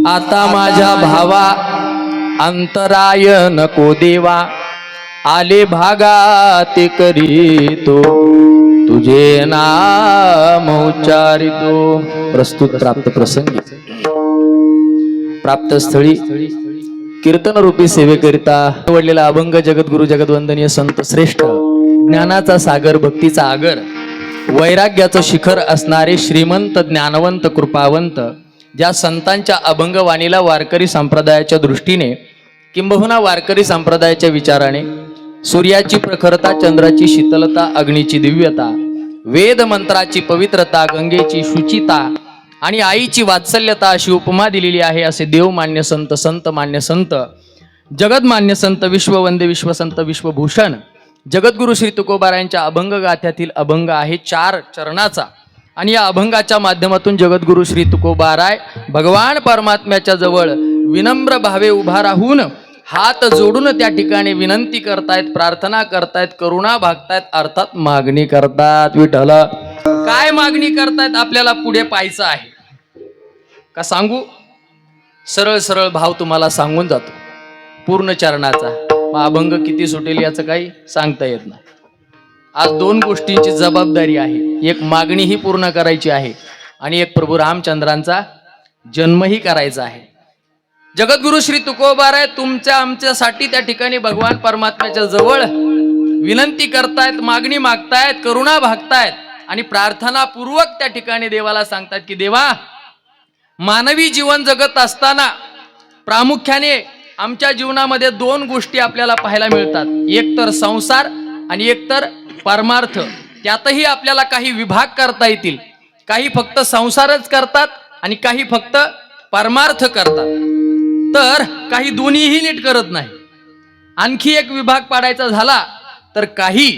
आता माझ्या भावा अंतराय नको देवा, आले भागात करीतो तुझे नाम उच्चारितो. प्रस्तुत प्राप्त प्रसंगी प्राप्त स्थळी कीर्तन रूपी सेवेकरिता निवडलेला अभंग जगद्गुरु जगद्वंदनीय संत श्रेष्ठ ज्ञानाचा सागर भक्तीचा आगर वैराग्याचं शिखर असणारे श्रीमंत ज्ञानवंत कृपावंत ज्या संतांच्या अभंगवाणीला वारकरी संप्रदायाच्या दृष्टीने किंबहुना वारकरी संप्रदायाच्या विचाराने सूर्याची प्रखरता, चंद्राची शीतलता, अग्नीची दिव्यता, वेद मंत्राची पवित्रता, गंगेची शुचिता आणि आईची वात्सल्यता अशी उपमा दिलेली आहे. असे देवमान्य संत, संत मान्य संत, जगदमान्य संत, विश्ववंदे विश्वसंत विश्वभूषण जगद्गुरु श्री तुकोबारायांच्या अभंग गाथ्यातील अभंग आहे 4 चरणाचा. आणि या अभंगाच्या माध्यमातून जगद्गुरु श्री तुकोबाराय भगवान परमात्म्याच्या जवळ विनम्र भावे उभा राहून हात जोडून त्या ठिकाणी विनंती करतायत, प्रार्थना करतायत, करुणा भागतायत, अर्थात मागणी करतात. विठ्ठल काय मागणी करतायत? आपल्याला पुढे पाहायचं आहे का सांगू? सरळ सरळ भाव तुम्हाला सांगून जातो पूर्ण चरणाचा. अभंग किती सुटेल याचं काही सांगता येत नाही. आज 2 गोष्टींची जबाबदारी आहे. एक मागणीही पूर्ण करायची आहे आणि एक प्रभू रामचंद्रांचा जन्मही करायचा आहे. जगद्गुरु श्री तुकोबाराय तुमच्या आमच्यासाठी त्या ठिकाणी भगवान परमात्म्याच्या जवळ विनंती करतायत, मागणी मागतायत, करुणा भागतायत आणि प्रार्थनापूर्वक त्या ठिकाणी देवाला सांगतात की देवा, मानवी जीवन जगत असताना प्रामुख्याने आमच्या जीवनामध्ये 2 गोष्टी आपल्याला पाहायला मिळतात. एक तर संसार आणि एक तर परमार्थ. त्यातही आपल्याला काही विभाग करता येतील. काही फक्त संसारच करतात आणि काही फक्त परमार्थ करतात, तर काही दोन्हीही नीट करत नाही. आणखी एक विभाग पाडायचा झाला तर काही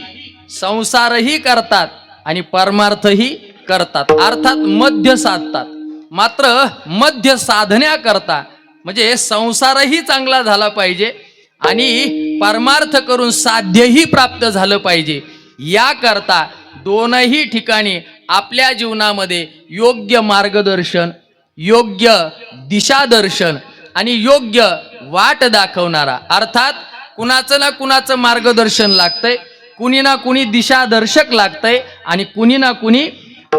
संसारही करतात आणि परमार्थही करतात, अर्थात मध्य साधतात. मात्र मध्य साधण्याकरता म्हणजे संसारही चांगला झाला पाहिजे आणि परमार्थ करून साध्यही प्राप्त झालं पाहिजे. याकरता दोनही ठिकाणी आपल्या जीवनामध्ये योग्य मार्गदर्शन, योग्य दिशादर्शन आणि योग्य वाट दाखवणारा, अर्थात कुणाचं ना कुणाचं मार्गदर्शन लागतंय, कुणी ना कुणी दिशादर्शक लागतंय आणि कुणी ना कुणी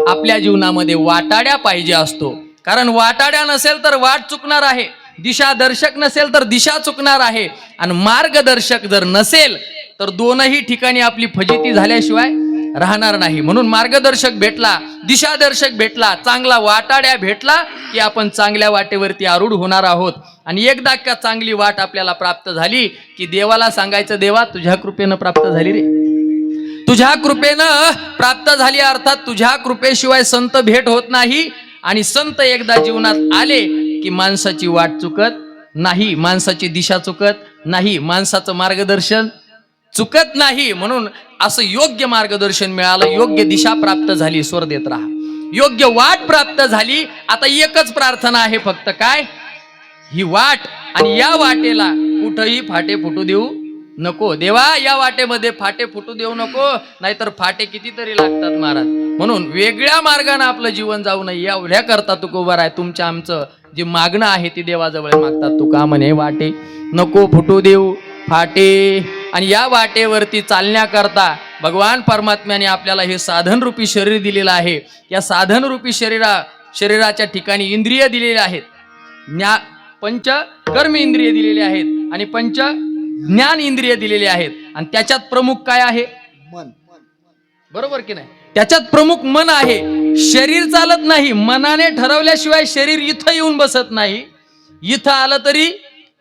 आपल्या जीवनामध्ये वाटाड्या पाहिजे असतो. कारण वाटाड्या नसेल तर वाट चुकणार आहे, दिशादर्शक नसेल तर दिशा चुकणार आहे आणि मार्गदर्शक जर नसेल तर दोनही ठिकाणी आपली फजिती झाल्याशिवाय राहणार नाही. म्हणून मार्गदर्शक भेटला, दिशादर्शक भेटला, चांगला वाटाड्या भेटला की आपण चांगल्या वाटेवरती आरूढ होणार आहोत. आणि एकदा का चांगली वाट आपल्याला प्राप्त झाली की देवाला सांगायचं, देवा तुझ्या कृपेनं प्राप्त झाली रे, तुझ्या कृपेनं प्राप्त झाली. अर्थात तुझ्या कृपेशिवाय संत भेट होत नाही आणि संत एकदा जीवनात आले की माणसाची वाट चुकत नाही, माणसाची दिशा चुकत नाही, माणसाचं मार्गदर्शन चुकत नाही. म्हणून असं योग्य मार्गदर्शन मिळालं, योग्य दिशा प्राप्त झाली, स्वर देत राहा, योग्य वाट प्राप्त झाली. आता एकच प्रार्थना आहे फक्त, काय? ही वाट आणि या वाटेला कुठंही फाटे फुटू देऊ नको. देवा, या वाटेमध्ये फाटे फुटू देऊ नको, नाहीतर फाटे कितीतरी लागतात महाराज. म्हणून वेगळ्या मार्गाने आपलं जीवन जाऊ नये एवढ्या करता तुकोबाराय तुमच्या आमचं जे मागणं आहे ती देवाजवळ मागतात. तुका म्हणे वाटे नको फुटू देऊ फाटे. आणि या वाटेवरती चालण्याकरता भगवान परमात्म्याने आपल्याला हे साधन रूपी शरीर दिलेलं आहे. या साधन रूपी शरीराच्या ठिकाणी इंद्रिय दिलेले आहेत, पंच कर्म इंद्रिय दिलेले आहेत आणि पंच ज्ञान इंद्रिय दिलेले आहेत. आणि त्याच्यात प्रमुख काय आहे? मन. बरोबर की नाही? त्याच्यात प्रमुख मन आहे. शरीर चालत नाही, मनाने ठरवल्याशिवाय शरीर इथं येऊन बसत नाही, इथं आलं तरी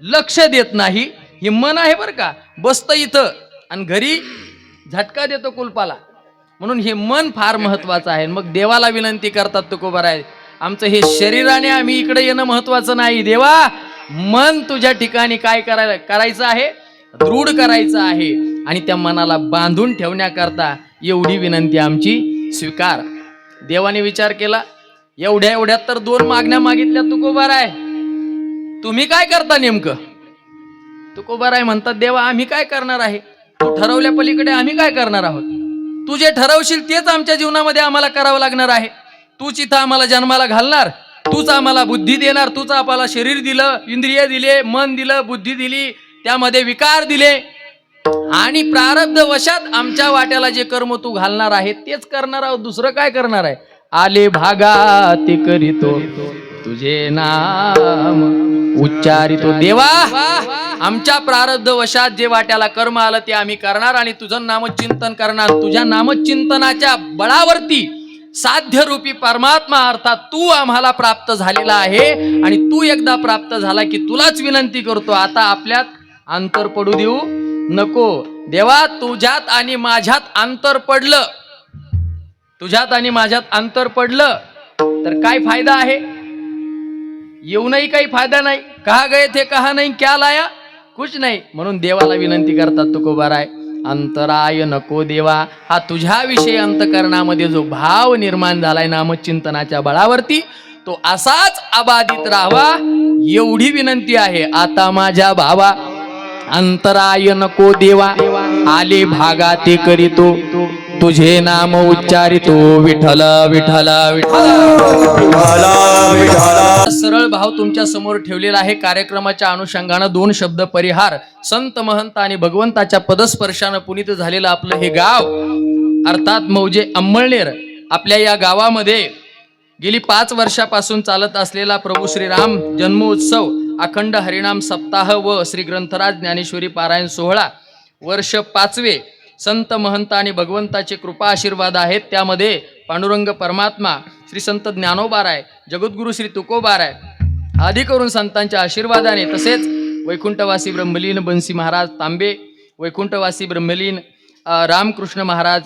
लक्ष देत नाही. हे मन आहे बरं का, बसतं इथं आणि घरी झटका देतो कुलपाला. म्हणून हे मन फार महत्वाचं आहे. मग देवाला विनंती करतात तुकोबाराय, आमचं हे शरीराने आम्ही इकडे येणं महत्वाचं नाही, देवा मन तुझ्या ठिकाणी काय करायचं आहे? दृढ करायचं आहे. आणि त्या मनाला बांधून ठेवण्याकरता एवढी विनंती आमची स्वीकार. देवाने विचार केला, एवढ्यात तर 2 मागण्या मागितल्या तुकोबाराय, तुम्ही काय करता नेमकं? तुकोबाराय म्हणतात, देवा आम्ही काय करणार आहे? तू ठरवल्या पलीकडे आम्ही काय करणार आहोत? तू जे ठरवशील तेच आमच्या जीवनामध्ये आम्हाला करावं लागणार आहे. तूच इथं आम्हाला जन्माला घालणार, तूच आम्हाला बुद्धी देणार, तूच आम्हाला शरीर दिलं, इंद्रिय दिले, मन दिलं, बुद्धी दिली, त्यामध्ये विकार दिले आणि प्रारब्ध वशात आमच्या वाट्याला जे कर्म तू घालणार आहे तेच करणार आहोत, दुसरं काय करणार आहे. आले भागा ते करीतो तुझे नाम उच्चारितो. देवा आमच्या प्रारब्ध वशात जे वाट्याला कर्म आलं ते आम्ही करणार आणि तुझं नामचिंतन करणार. तुझ्या नामचिंतनाच्या बळावरती साध्य रूपी परमात्मा अर्थात तू आम्हाला प्राप्त झालेला आहे आणि तू एकदा प्राप्त झाला की तुलाच विनंती करतो, आता आपल्यात अंतर पडू देऊ नको. देवा तुझ्यात आणि माझ्यात अंतर पडलं, तुझ्यात आणि माझ्यात अंतर पडलं तर काय फायदा आहे. येऊनही काही फायदा नाही. कहा गए थे कहा नाही, क्या लाया कुछ नाही. म्हणून देवाला विनंती करतात तुकोबाराय, अंतराय नको देवा. हा तुझ्याविषयी अंतकरणामध्ये जो भाव निर्माण झालाय नामचिंतनाच्या बळावरती तो असाच अबाधित राहावा एवढी विनंती आहे. आता माझ्या भावा अंतराय नको देवा, आले भागा ते करीतो तुझे नाम उच्चारितो विठ्ठल विठ्ठल विठ्ठल. सरळ भाव तुमच्या समोर ठेवलेला आहे. कार्यक्रमाच्या अनुषंगानं दोन शब्द परिहार. संत महंत आणि भगवंताच्या पदस्पर्शानं पुनीत झालेलं आपलं हे गाव अर्थात मौजे अंमळनेर. आपल्या या गावामध्ये गेली 5 वर्षापासून चालत असलेला प्रभू श्रीराम जन्मोत्सव, अखंड हरिनाम सप्ताह व श्री ग्रंथराज ज्ञानेश्वरी पारायण सोहळा वर्ष 5वे. संत महंत आणि भगवंताचे कृपा आशीर्वाद आहेत. त्यामध्ये पांडुरंग परमात्मा, श्री संत ज्ञानोबाराय, जगद्गुरु श्री तुकोबाराय आदी करून संतांच्या आशीर्वादाने, तसेच वैकुंठवासी ब्रह्मलीन बंसी महाराज तांबे, वैकुंठवासी ब्रह्मलीन रामकृष्ण महाराज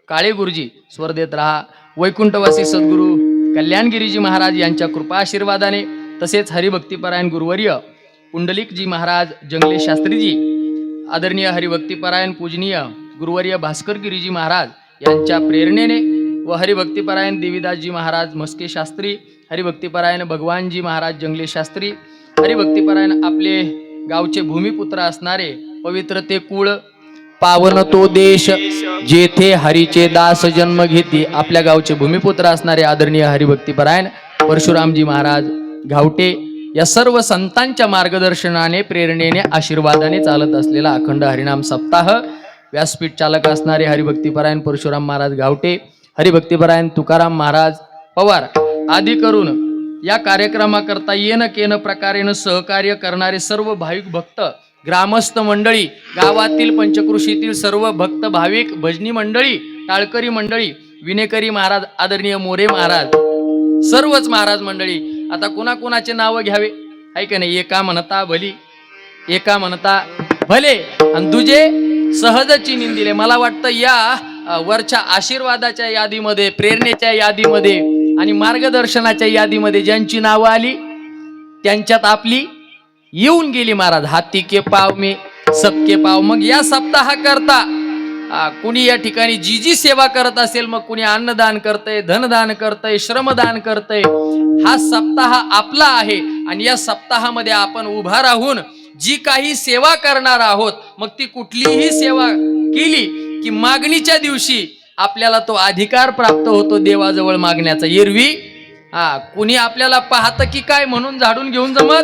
काळे गुरुजी स्वर्देत राहा, वैकुंठवासी सद्गुरू कल्याणगिरीजी महाराज यांच्या कृपा आशीर्वादाने, तसेच हरिभक्तीपरायण गुरुवर्य पुंडलिकजी महाराज जंगले शास्त्रीजी, आदरणीय हरिभक्तीपरायण पूजनीय गुरुवर्य भास्कर गिरीजी महाराज यांच्या प्रेरणेने व हरिभक्तीपरायण देवीदासजी महाराज मस्के शास्त्री, हरिभक्तीपरायण भगवानजी महाराज जंगले शास्त्री, हरिभक्तीपरायण आपले गावचे भूमिपुत्र असणारे पवित्र ते कुळ पावन तो देश जेथे हरीचे दास जन्म घेती, आपल्या गावचे भूमिपुत्र असणारे आदरणीय हरिभक्तीपरायण परशुरामजी महाराज घावटे या सर्व संतांच्या मार्गदर्शनाने, प्रेरणेने, आशीर्वादाने चालत असलेला अखंड हरिनाम सप्ताह. व्यासपीठ चालक असणारे हरिभक्तीपरायण परशुराम महाराज घावटे, हरिभक्तीपरायण तुकाराम महाराज पवार आदी करून या कार्यक्रमाकरता येन केन प्रकारेनं सहकार्य करणारे सर्व भाविक भक्त, ग्रामस्थ मंडळी, गावातील पंचकृषीतील सर्व भक्त भाविक, भजनी मंडळी, टाळकरी मंडळी, विनेकरी महाराज, आदरणीय मोरे महाराज, सर्वच महाराज मंडळी. आता कुणाकुणाचे नाव घ्यावे आहे का नाही. एका म्हणता भली, एका म्हणता भले आणि दुजे सहज चिनीन दिले. मला वाटतं या वरच्या आशीर्वादाच्या यादीमध्ये, प्रेरणेच्या यादीमध्ये आणि मार्गदर्शनाच्या यादीमध्ये ज्यांची नावं आली त्यांच्यात आपली येऊन गेली महाराज. हाती के पाव में सबके पाव. मग या सप्ताह करता कुणी या ठिकाणी जी जी सेवा करत असेल, मग कुणी अन्नदान करतंय, धनदान करतंय, श्रमदान करतंय, हा सप्ताह आपला आहे आणि या सप्ताहामध्ये आपण उभा राहून जी काही सेवा करणार आहोत, मग ती कुठलीही सेवा केली की मागणीच्या दिवशी आपल्याला तो अधिकार प्राप्त होतो देवाजवळ मागण्याचा. एरवी कुणी आपल्याला पाहतं की काय म्हणून झाडून घेऊन जमत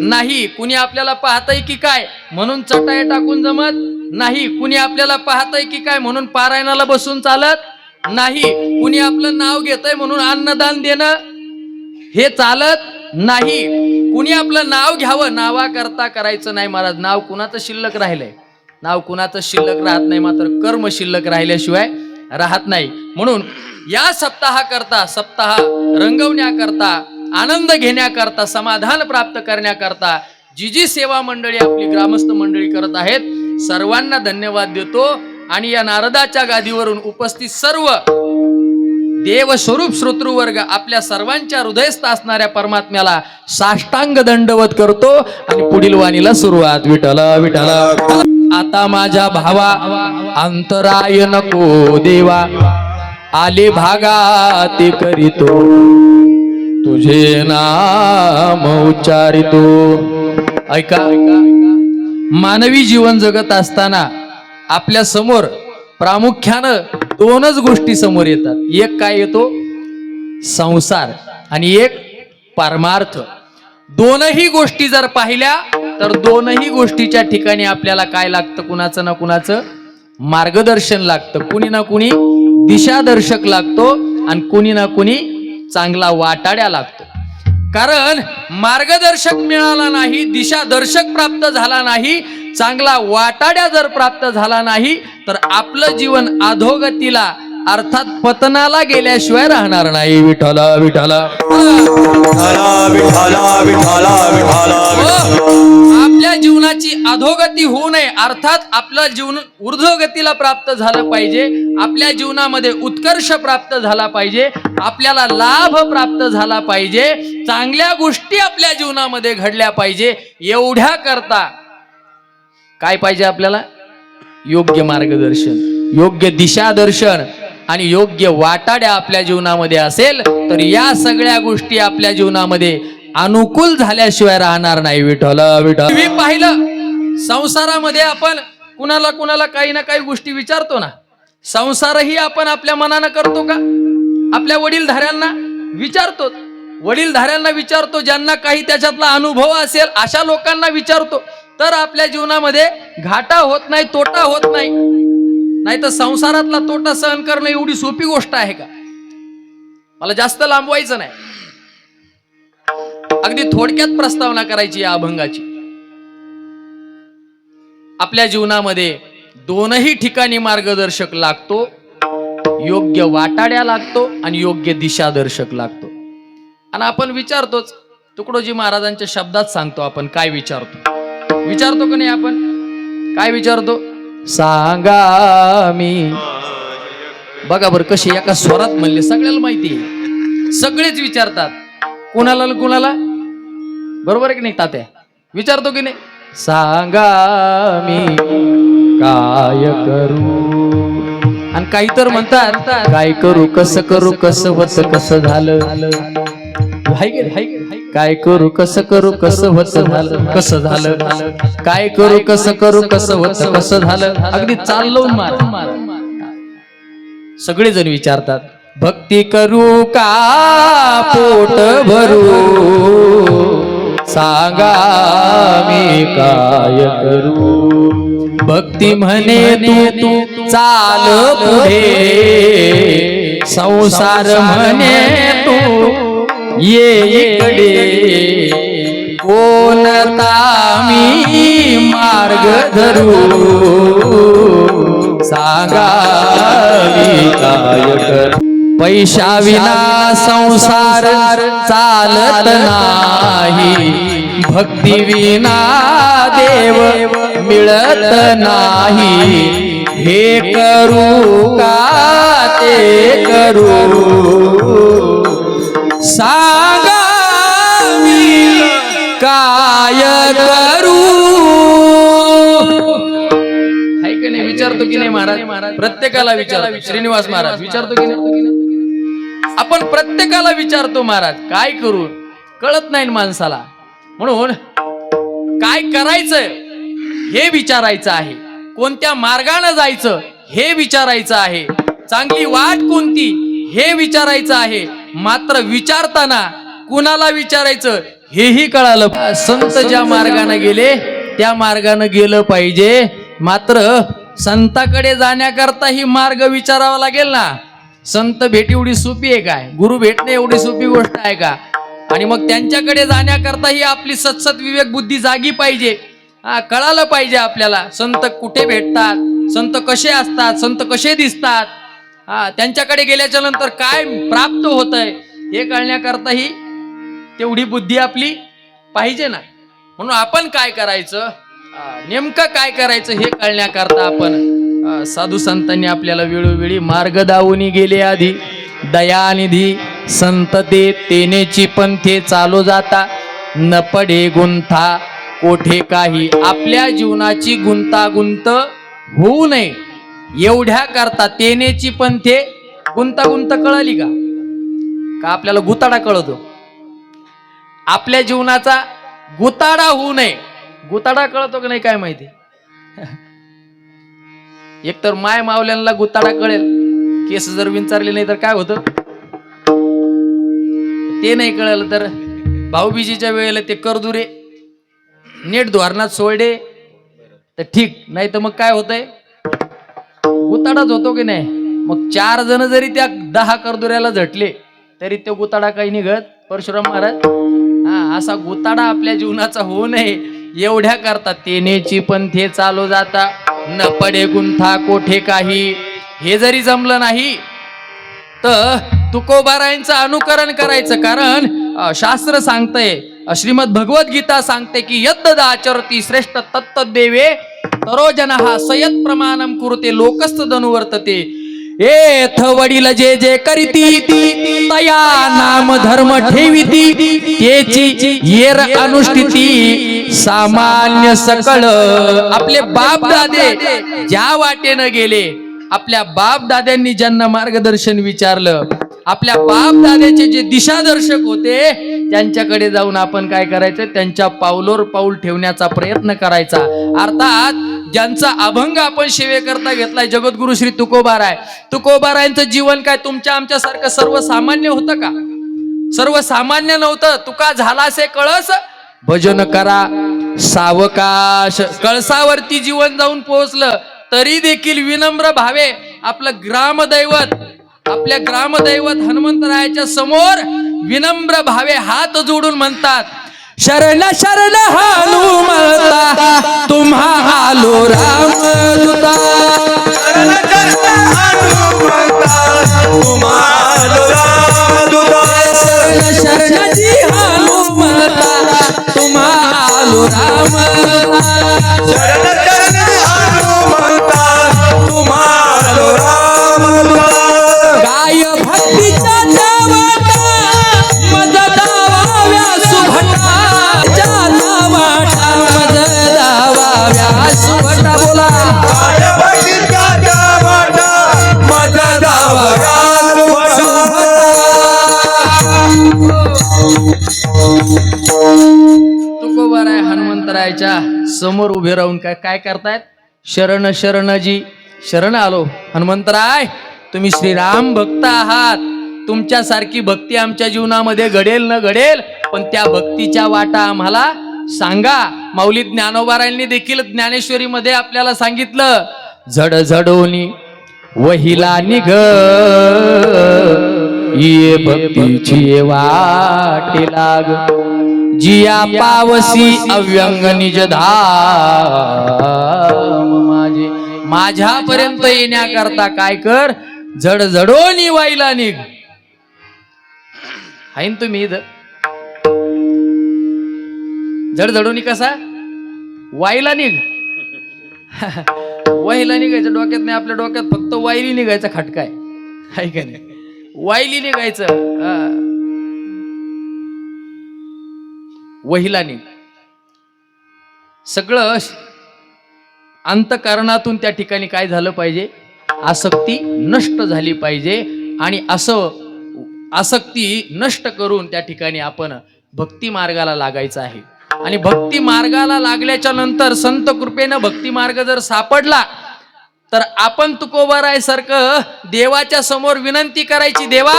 नाही, कुणी आपल्याला पाहतंय की काय म्हणून चटाई टाकून जमत नाही, कुणी आपल्याला पाहतंय की काय म्हणून पारायणाला बसून चालत नाही, कुणी आपलं नाव घेतंय म्हणून अन्नदान देणं हे चालत नाही. कुणी आपलं नाव घ्यावं नावाकरता करायचं नाही महाराज. नाव कुणाचं शिल्लक राहिलंय, नाव कुणाचं शिल्लक राहत नाही, मात्र कर्म शिल्लक राहिल्याशिवाय राहत नाही. म्हणून या सप्ताहाकरता, सप्ताह रंगवण्याकरता, आनंद घेण्याकरता, समाधान प्राप्त करण्याकरता जी जी सेवा मंडळी आपली ग्रामस्थ मंडळी करत आहेत, सर्वांना धन्यवाद देतो. आणि या नारदाच्या गादीवरून उपस्थित सर्व देवस्वरूप श्रोतृवर्ग आपल्या सर्वांच्या हृदयस्थ असणाऱ्या परमात्म्याला साष्टांग दंडवत करतो आणि पुढील वाणीला सुरुवात. विठ्ठल विठ्ठल. आता माझ्या भावा अंतराय नको देवा, आले भागा ते करीतो तुझे नाम उच्चारितो. ऐका, मानवी जीवन जगत असताना आपल्या समोर प्रामुख्यानं 2च गोष्टी समोर येतात. एक काय येतो, संसार, आणि एक पारमार्थ. दोनही गोष्टी जर पाहिल्या तर दोनही गोष्टीच्या ठिकाणी आपल्याला काय लागतं? कुणाचं ना कुणाचं मार्गदर्शन लागतं, कुणी ना कुणी दिशादर्शक लागतो आणि कुणी ना कुणी चांगला वाटाड्या लागतो. कारण मार्गदर्शक मिळाला नाही, दिशादर्शक प्राप्त झाला नाही, चांगला वाटाड्या जर प्राप्त झाला नाही तर आपलं जीवन अधोगतीला अर्थात पतनाला गेल्याशिवाय राहणार नाही. विठ्ठला विठ्ठला आपल्या जीवनाची अधोगती होऊ नये, अर्थात आपलं जीवन ऊर्ध्वगतीला प्राप्त झालं पाहिजे, आपल्या जीवनामध्ये उत्कर्ष प्राप्त झाला पाहिजे, आपल्याला लाभ प्राप्त झाला पाहिजे, चांगल्या गोष्टी आपल्या जीवनामध्ये घडल्या पाहिजे. एवढ्या करता काय पाहिजे आपल्याला? योग्य मार्गदर्शन, योग्य दिशादर्शन आणि योग्य वाटाड्या आपल्या जीवनामध्ये असेल तर या सगळ्या गोष्टी आपल्या जीवनामध्ये अनुकूल झाल्याशिवाय राहणार नाही. विठ्ठल विठ्ठल. तुम्ही पाहिलं संसारामध्ये आपण कुणाला कुणाला काही ना काही गोष्टी विचारतो ना. संसारही आपण आपल्या मनानं करतो का? आपल्या वडीलधाऱ्यांना विचारतो, वडीलधाऱ्यांना विचारतो, ज्यांना काही त्याच्यातला अनुभव असेल अशा लोकांना विचारतो, तर आपल्या जीवनामध्ये घाटा होत नाही, तोटा होत नाही. नाही तर संसारातला तोटा सहन करणं एवढी सोपी गोष्ट आहे का? मला जास्त लांबवायचं नाही, अगदी थोडक्यात प्रस्तावना करायची या अभंगाची. आपल्या जीवनामध्ये दोनही ठिकाणी मार्गदर्शक लागतो, योग्य वाटाड्या लागतो आणि योग्य दिशादर्शक लागतो. आणि आपण विचारतोच, तुकडोजी महाराजांच्या शब्दात सांगतो, आपण काय विचारतो का नाही? आपण काय विचारतो? सांगा मी. बघा बरं कशी एका स्वरात म्हणले, सगळ्याला माहिती आहे, सगळेच विचारतात. कुणाला कुणाला? बरोबर आहे की नाही तात्या? विचारतो की नाही? सांगा मी काय करू, आणि काही तर म्हणतात काय करू, कसं करू, कसं होत, कसं झालं, काय करू, कसं करू, कसं होत, झालं, कसं झालं, काय करू, कसं करू, कसं होत, कसं झालं. अगदी चाललो मार. सगळेजण विचारतात, भक्ती करू का पोट भरू, सांगा मी काय करू. भक्ती म्हणे तू चाल पुढे, संसार म्हणे तू ये इकडे, कोणता मी मार्ग धरू, सांगा मी काय करू. पैशाविना संसार चालत नाही, भक्ती विना देव मिळत नाही. हे करू का ते करू, सांगा मी काय करू. हाय की नाही? विचारतो की नाही महाराज? प्रत्येकाला विचारतो. श्रीनिवास महाराज विचारतो की नाही? आपण प्रत्येकाला विचारतो महाराज काय करू, कळत नाही माणसाला. म्हणून काय करायचं हे विचारायचं आहे, कोणत्या मार्गाने जायचं हे विचारायचं आहे, चांगली वाट कोणती हे विचारायचं आहे. मात्र विचारताना कुणाला विचारायचं हेही कळालं. संत ज्या मार्गाने गेले त्या मार्गाने गेलं पाहिजे. मात्र संताकडे जाण्याकरता ही मार्ग विचारावा लागेल ना. संत भेट एवढी सोपी आहे काय? गुरु भेटणे एवढी सोपी गोष्ट आहे का? आणि मग त्यांच्याकडे जाण्याकरता ही आपली सतसत विवेक बुद्धी जागी पाहिजे. कळालं पाहिजे आपल्याला संत कुठे भेटतात, संत कसे असतात, संत कसे दिसतात, त्यांच्याकडे गेल्याच्या नंतर काय प्राप्त होतंय हे कळण्याकरता ही तेवढी बुद्धी आपली पाहिजे ना. म्हणून आपण काय करायचं, नेमकं काय करायचं हे कळण्याकरता आपण साधू संतांनी आपल्याला वेळोवेळी मार्ग दावून गेले. आधी दयानिधी संत ते तेनेची पंथे चालू जाता, न पडे गुंथा कोठे काही. आपल्या जीवनाची गुंतागुंत होऊ नये एवढ्या करता तेनेची पंथे. गुंतागुंत कळाली का? आपल्याला गुताडा कळतो. आपल्या जीवनाचा गुताडा होऊ नये. गुताडा कळतो की नाही काय माहिती? एकतर माय मावल्यांना गुताडा कळेल, केस जर विचारले नाही तर काय होतं, ते नाही कळलं तर भाऊबीजीच्या वेळेला ते करदुरे नीट धोरणात सोडे तर ठीक, नाही तर मग काय होतंय, गुताडाच होतो की नाही. मग 4 जण जरी त्या 10 करदुऱ्याला झटले तरी तो गुताडा काही निघत. परशुराम महाराज हा असा गुताडा आपल्या जीवनाचा होऊ नये एवढ्या करतात. तेनेची पंथे चालू जाता न पडे गुंथा कोठे काही. हे जरी जमलं नाही तर तुकोबारायांचं अनुकरण करायचं. कारण शास्त्र सांगतंय, श्रीमद भगवत गीता सांगते की यद्दद आचरती श्रेष्ठ तत्तदेवे तरोजनः सयत प्रमाणम कुरुते लोकस्त वर्तते. एथ वडील जे जे करीती तया नाम धर्म ठेविती तेची येर अनुष्ठिती सामान्य सकळ. आपले बाप दादे ज्या वाटेनं गेले, आपल्या बाप दाद्यांनी ज्यांना मार्गदर्शन विचारलं, आपल्या बाप दाद्याचे जे दिशादर्शक होते त्यांच्याकडे जाऊन आपण काय करायचं, त्यांच्या पावलावर पाऊल ठेवण्याचा प्रयत्न करायचा. अर्थात ज्यांचा अभंग आपण सेवेकरता घेतलाय जगद्गुरु श्री तुकोबाराय. तुकोबारायांचं जीवन काय तुमच्या आमच्यासारखं सर्वसामान्य होतं का? सर्वसामान्य नव्हतं. तुका झालासे कळस भजन करा सावकाश. कळसावरती जीवन जाऊन पोहोचलं तरी देखील विनम्र भावे आपलं ग्रामदैवत, आपल्या ग्रामदैवत हनुमंतरायाच्या समोर विनम्र भावे हात जोडून म्हणतात, शरण शरण हनुमंता तुम्हा आलो रामदूता. शरण शरण हनुमंता तुम्हा आलो रामदूता. शरण शरण जी हनुमंता तुम्हा आलो रामदूता. शरण शरण हनुमंता तुम्हा आलो रामदूता. गाय भक्तीचा देवता मज दावाव्या सुभटा. सुभटा बोला. गाय भक्तीचा देवता मज दावाव्या तुकोबाराय हनुमंतरायाच्या समोर उभे राहून काय काय करतायत, शरण शरणजी शरण आलो. हनुमंतराय तुम्ही श्रीराम भक्त आहात, तुमच्यासारखी भक्ती आमच्या जीवनामध्ये घडेल न घडेल, पण त्या भक्तीच्या वाटा आम्हाला सांगा. माऊली ज्ञानोबारायांनी देखील ज्ञानेश्वरी मध्ये आपल्याला सांगितलं, झड झडोनी वहिला निघ ये भक्तीची वाटे लाग. जिया पावसी अव्यंग निज धाम माझे. माझ्यापर्यंत येण्याकरता काय कर, झड झडोनी वाईला निघ. हाईन तुम्ही इथं झड झडोनी कसा वाईला निघ. वाईला निघायचं डोक्यात नाही, आपल्या डोक्यात फक्त वाईली निघायचा खटका आहे का नाही. वाईली निघायचं, वहिला निघ. सगळं अंतःकरणातून त्या ठिकाणी काय झालं पाहिजे, आसक्ती नष्ट झाली पाहिजे. आणि असं आसक्ती नष्ट करून त्या ठिकाणी आपण भक्ती मार्गाला लागायचं आहे. आणि भक्ती मार्गाला लागल्याच्या नंतर संत कृपेनं भक्ती मार्ग जर सापडला तर आपण तुकोबाराय सारखं देवाच्या समोर विनंती करायची, देवा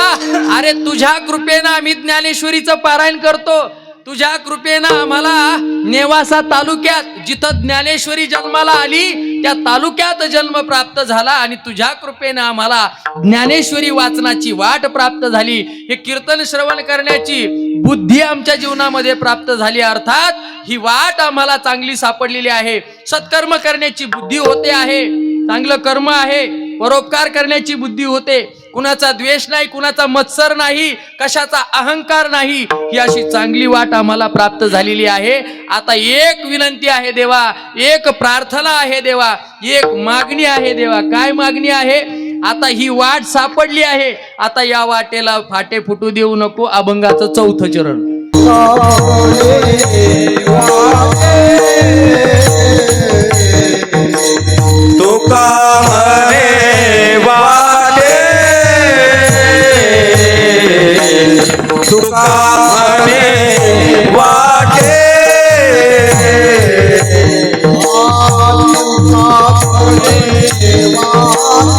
अरे तुझ्या कृपेनं आम्ही ज्ञानेश्वरीचं पारायण करतो, तुझ्या कृपेनं आम्हाला नेवासा तालुक्यात जिथं ज्ञानेश्वरी जन्माला आली त्या तालुक्यात जन्म प्राप्त झाला, आणि तुझ्या कृपेनं आम्हाला ज्ञानेश्वरी वाचनाची वाट प्राप्त झाली, हे कीर्तन श्रवण करण्याची बुद्धी आमच्या जीवनामध्ये प्राप्त झाली. अर्थात ही वाट आम्हाला चांगली सापडलेली आहे. सत्कर्म करण्याची बुद्धी होते आहे, चांगलं कर्म आहे, परोपकार करण्याची बुद्धी होते, कुणाचा द्वेष नाही, कुणाचा मत्सर नाही, कशाचा अहंकार नाही, ही अशी चांगली वाट आम्हाला प्राप्त झालेली आहे. आता एक विनंती आहे देवा, एक प्रार्थना आहे देवा, एक मागणी आहे देवा. काय मागणी आहे? आता ही वाट सापडली आहे, आता या वाटेला फाटे फुटू देऊ नको. अभंगाचं 4थं चरण. तुका म्हणे वाटे, तुका म्हणे वाटे, तुका म्हणे वाटे.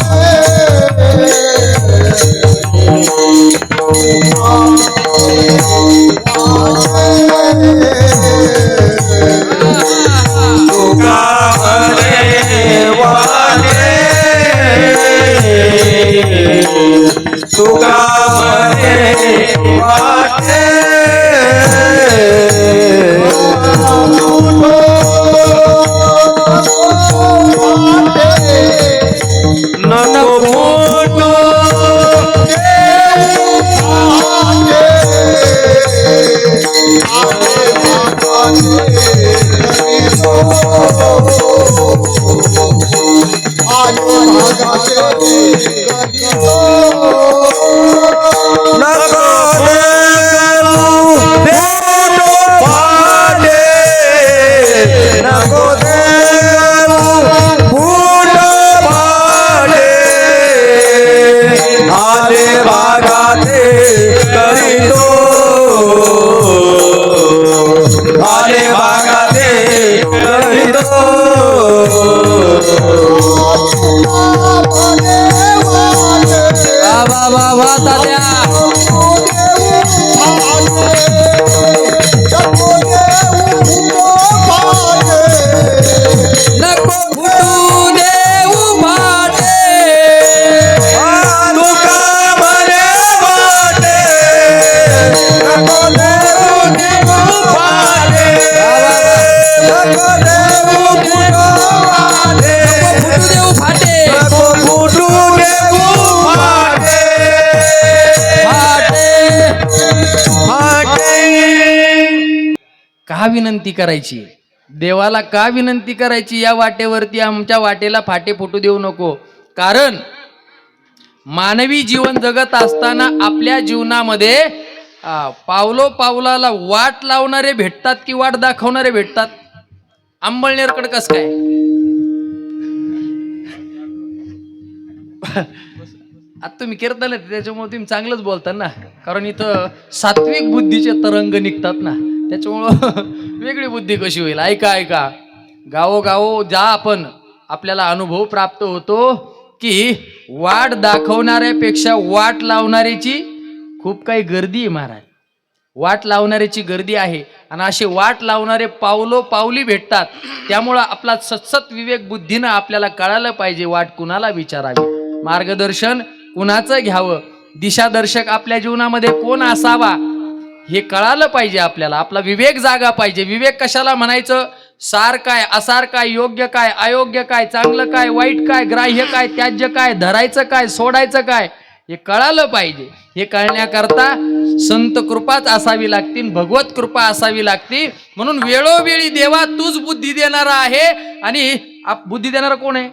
भाले भागाते करीतो भाले भागाते करीतो वा वा वा तात्या नको फुटू देऊ भाटे तुका म्हणे वाटे नको देऊ देऊ भाले नको देऊ देऊ भाले फुटू देऊ फाटे नको फुटू देऊ भाले फाटे भाटे का विनंती करायची देवाला का विनंती करायची या वाटेवरती आमच्या वाटेला फाटे फुटू देऊ नको कारण मानवी जीवन जगत असताना आपल्या जीवनामध्ये पावलो पावलाला वाट लावणारे भेटतात की वाट दाखवणारे भेटतात अंबळनेरकडे कस काय आता तुम्ही कीर्तन त्याच्यामुळे तुम्ही चांगलंच बोलता ना कारण इथं सात्विक बुद्धीचे तरंग निघतात ना त्याच्यामुळं वेगळी बुद्धी कशी होईल ऐका ऐका गावोगाव ज्या आपण आपल्याला अनुभव प्राप्त होतो की वाट दाखवणाऱ्यापेक्षा वाट लावणाऱ्याची खूप काही गर्दी आहे महाराज वाट लावणाऱ्याची गर्दी आहे आणि असे वाट लावणारे पावलो पावली भेटतात त्यामुळं आपला सतसत विवेक बुद्धीनं आपल्याला कळालं पाहिजे वाट कुणाला विचारावी मार्गदर्शन कुणाचं घ्यावं दिशादर्शक आपल्या जीवनामध्ये कोण असावा हे कळालं पाहिजे आपल्याला आपला विवेक जागा पाहिजे विवेक कशाला म्हणायचं सार काय असार काय योग्य काय अयोग्य काय चांगलं काय वाईट काय ग्राह्य काय त्याज्य काय धरायचं काय सोडायचं काय हे कळालं पाहिजे हे कळण्याकरता संत कृपाच असावी लागतील भगवत कृपा असावी लागते म्हणून वेळोवेळी देवा तूच बुद्धी देणारा आहे आणि बुद्धी देणारा कोण आहे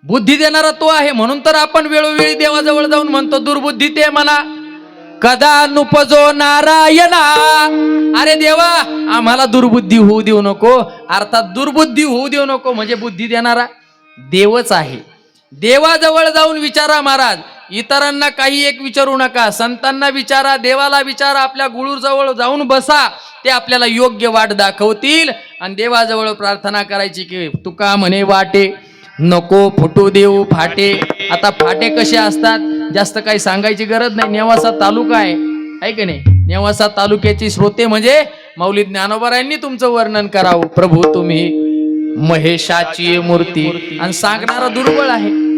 बुद्धी देणारा तो आहे म्हणून तर आपण वेळोवेळी देवाजवळ जाऊन म्हणतो दुर्बुद्धी ते मला कदा नुपजो नारायणा अरे देवा आम्हाला दुर्बुद्धी होऊ देऊ नको अर्थात दुर्बुद्धी होऊ देऊ नको म्हणजे बुद्धी देणारा देवच आहे देवाजवळ जाऊन विचारा महाराज इतरांना काही एक विचारू नका संतांना विचारा देवाला विचारा आपल्या गुरुजवळ जाऊन बसा ते आपल्याला योग्य वाट दाखवतील आणि देवाजवळ प्रार्थना करायची की तुका म्हणे वाटे नको फुटू देऊ फाटे आता फाटे कसे असतात जास्त काही सांगायची गरज नाही नेवासा तालुका आहे की नाही नेवासा तालुक्याची श्रोते म्हणजे माऊली ज्ञानोबारायांनी तुमचं वर्णन करावं प्रभू तुम्ही महेशाची मूर्ती आणि सांगणारा दुर्बळ आहे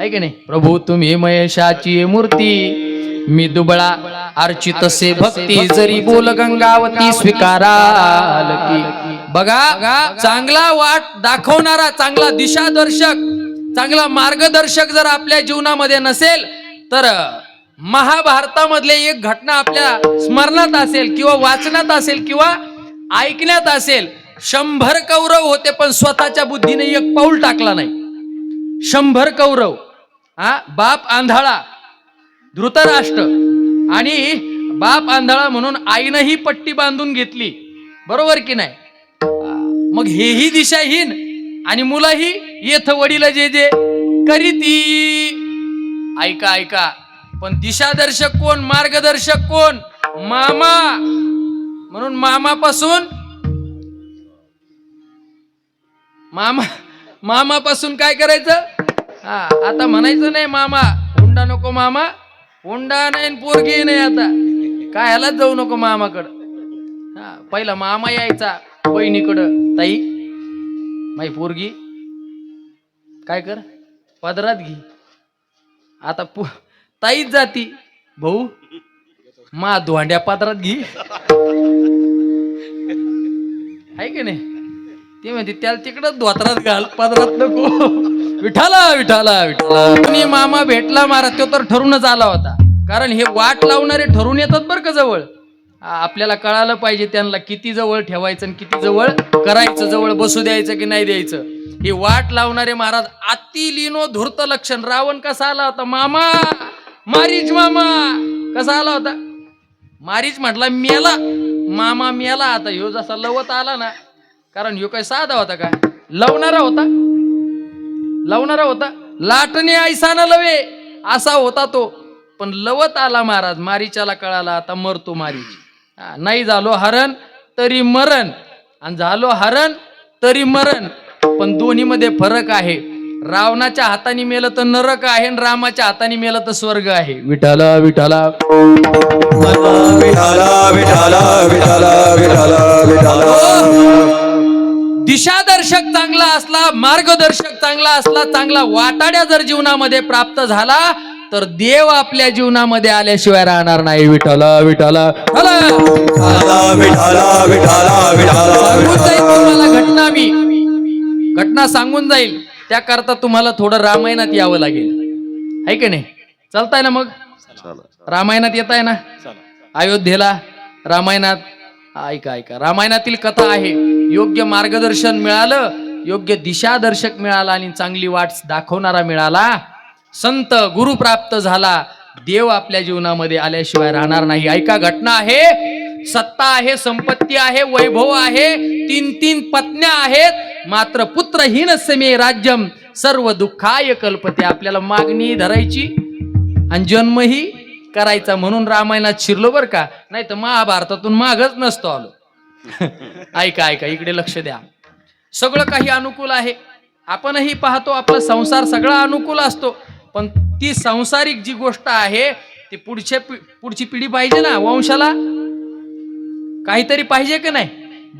की नाही प्रभू तुम्ही महेशाची मूर्ती मी दुबळा अर्चित से भक्ती जरी बोल गंगावती स्वीकाराल की बघा चांगला वाट दाखवणारा चांगला दिशादर्शक चांगला मार्गदर्शक जर आपल्या जीवनामध्ये नसेल तर महाभारतामधले एक घटना आपल्या स्मरणात असेल किंवा वाचनात असेल किंवा ऐकण्यात असेल 100 कौरव होते पण स्वतःच्या बुद्धीने एक पाऊल टाकला नाही 100 कौरव बाप आंधळा धृतराष्ट्र आणि बाप आंधळा म्हणून आईनंही पट्टी बांधून घेतली बरोबर की नाही मग हेही दिशाहीन आणि मुलंही येथ वडील जे जे करीती ऐका ऐका पण दिशादर्शक कोण मार्गदर्शक कोण मामा म्हणून मामापासून काय करायचं आता म्हणायचं नाही मामा हुंडा नको मामा हुंडा नाही पोरगी नाही आता काय ह्यालाच जाऊ नको मामाकडं पहिला मामा यायचा बहिणीकडं ताई माई पोरगी काय कर पदरात घे आता ताईच जाती भाऊ मा धोंड्या पदरात घे आहे की नाही ते म्हणते त्याला तिकडं धोत्रात घाल पदरात नको विठाला विठाला विठाला मामा भेटला मारा तो तर ठरूनच आला होता कारण हे वाट लावणारे ठरून येतात बरं का जवळ आपल्याला कळालं पाहिजे त्यांना किती जवळ ठेवायचं आणि किती जवळ करायचं जवळ बसू द्यायचं की नाही द्यायचं हे वाट लावणारे महाराज अति लीनो धूर्त लक्षण रावण कसा आला होता मामा मारीच मामा कसा आला होता मारीच म्हटला मेला मामा मेला आता ह्यो जसा लवत आला ना कारण ह्यो काय साधा होता का लावणारा होता लाटणे ऐसा न लवे असा होता तो. पण लवत आला महाराज, मारीच्याला कळाला आता मरतो मारीच. नाही झालो हरण तरी मरण, आणि झालो हरण तरी मरण. पण दोन्ही मध्ये फरक आहे. रावणाच्या हाताने मेलं तर नरक आहे, आणि रामाच्या हाताने मेलं तर स्वर्ग आहे. विठाला विठाला विठाला विठाला विठाला विठाला विठाला. दिशादर्शक चांगला असला, मार्गदर्शक चांगला असला, चांगला वाटाड्या जर जीवनामध्ये प्राप्त झाला तर देव आपल्या जीवनामध्ये आल्याशिवाय राहणार नाही. विठाला विठाला विठाला विठाला विठाला विठाला. सांगून जाईल तुम्हाला घटना, मी घटना सांगून जाईल. त्याकरता तुम्हाला थोडं रामायणात यावं लागेल, आहे की नाही? चालताय ना? मग रामायणात येत आहे ना? अयोध्येला रामायणात ऐका ऐका, रामायणातील कथा आहे. योग्य मार्गदर्शन मिळालं, योग्य दिशादर्शक मिळाला, आणि चांगली वाट दाखवणारा मिळाला, संत गुरु प्राप्त झाला, देव आपल्या जीवनामध्ये आल्याशिवाय राहणार नाही. ऐका, घटना आहे. सत्ता आहे, संपत्ती आहे, वैभव आहे, 3 पत्न्या आहेत, मात्र पुत्रहीनस्य मे राज्यम सर्व दुःखाय कल्पते. आपल्याला मागणी धरायची आणि जन्मही करायचा, म्हणून रामायणात शिरलो बर का, नाही तर महाभारतातून मागच नसतो आलो. ऐका ऐका, इकडे लक्ष द्या. सगळं काही अनुकूल आहे. आपणही पाहतो आपला संसार सगळा अनुकूल असतो, पण ती सांसारिक जी गोष्ट आहे ती पुढची पिढी पाहिजे ना, वंशाला काहीतरी पाहिजे की नाही?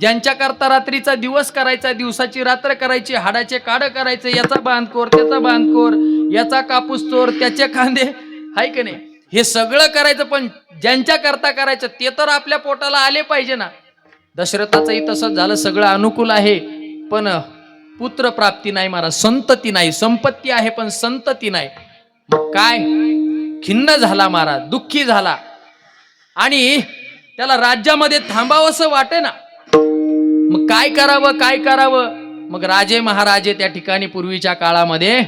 ज्यांच्या करता रात्रीचा दिवस करायचा, दिवसाची रात्र करायची, हाडाचे काढ करायचे, याचा बांधकोर त्याचा बांधकोर, याचा कापूस चोर त्याचे कांदे, हाय की नाही? हे सगळं करायचं, पण ज्यांच्या करता करायचं ते तर आपल्या पोटाला आले पाहिजे ना. दशरथाचंही तसंच झालं. सगळं अनुकूल आहे पण पुत्र प्राप्ती नाही महाराज, संतती नाही. संपत्ती आहे पण संतती नाही. मग काय? खिन्न झाला महाराज, दुःखी झाला, आणि त्याला राज्यामध्ये थांबावंसं वाटे ना. मग काय करावं काय करावं? मग राजे महाराजे त्या ठिकाणी पूर्वीच्या काळामध्ये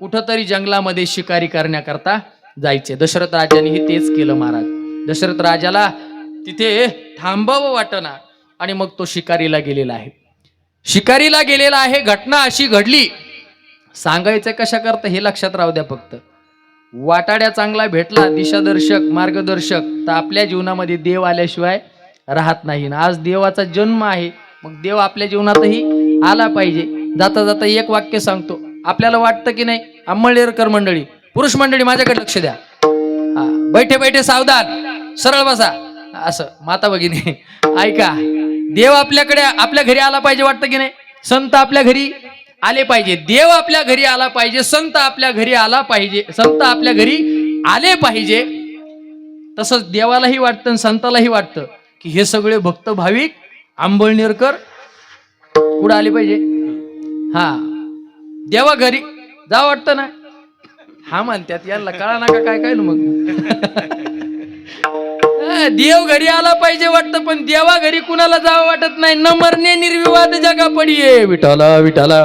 कुठंतरी जंगलामध्ये शिकारी करण्याकरता जायचे. दशरथ राजानेही तेच केलं महाराज. दशरथ राजाला तिथे थांबावं वाटना, आणि मग तो शिकारीला गेलेला आहे. शिकारीला गेलेला आहे. घटना अशी घडली, सांगायचं कशा करता हे लक्षात राहू द्या फक्त. वाटाड्या चांगला भेटला, दिशादर्शक मार्गदर्शक, तर आपल्या जीवनामध्ये देव आल्याशिवाय राहत नाही ना. आज देवाचा जन्म आहे, मग देव आपल्या जीवनातही आला पाहिजे. जाता जाता एक वाक्य सांगतो. आपल्याला वाटतं की नाही, अंमळनेरकर मंडळी, पुरुष मंडळी माझ्याकडे लक्ष द्या. बैठे बैठे सावधान, सरळ बसा. असं माता भगिनी ऐका, देव आपल्याकडे आपल्या घरी आला पाहिजे, वाटतं की नाही? संत आपल्या घरी आले पाहिजे, देव आपल्या घरी आला पाहिजे, संत आपल्या घरी आला पाहिजे, संत आपल्या घरी आले पाहिजे. तसंच देवालाही वाटतं आणि संतालाही वाटतं की हे सगळे भक्त भाविक अंबळनेरकर कुठं आले पाहिजे. हा, देवा घरी जा वाटतं ना. हा म्हणतात, याला कळा नका काय काय ना. मग देव घरी आला पाहिजे वाटतं, पण देवा घरी कुणाला जावं वाटत नाही. न मरणे निर्विवाद जगा पडिये. विठाला विठाला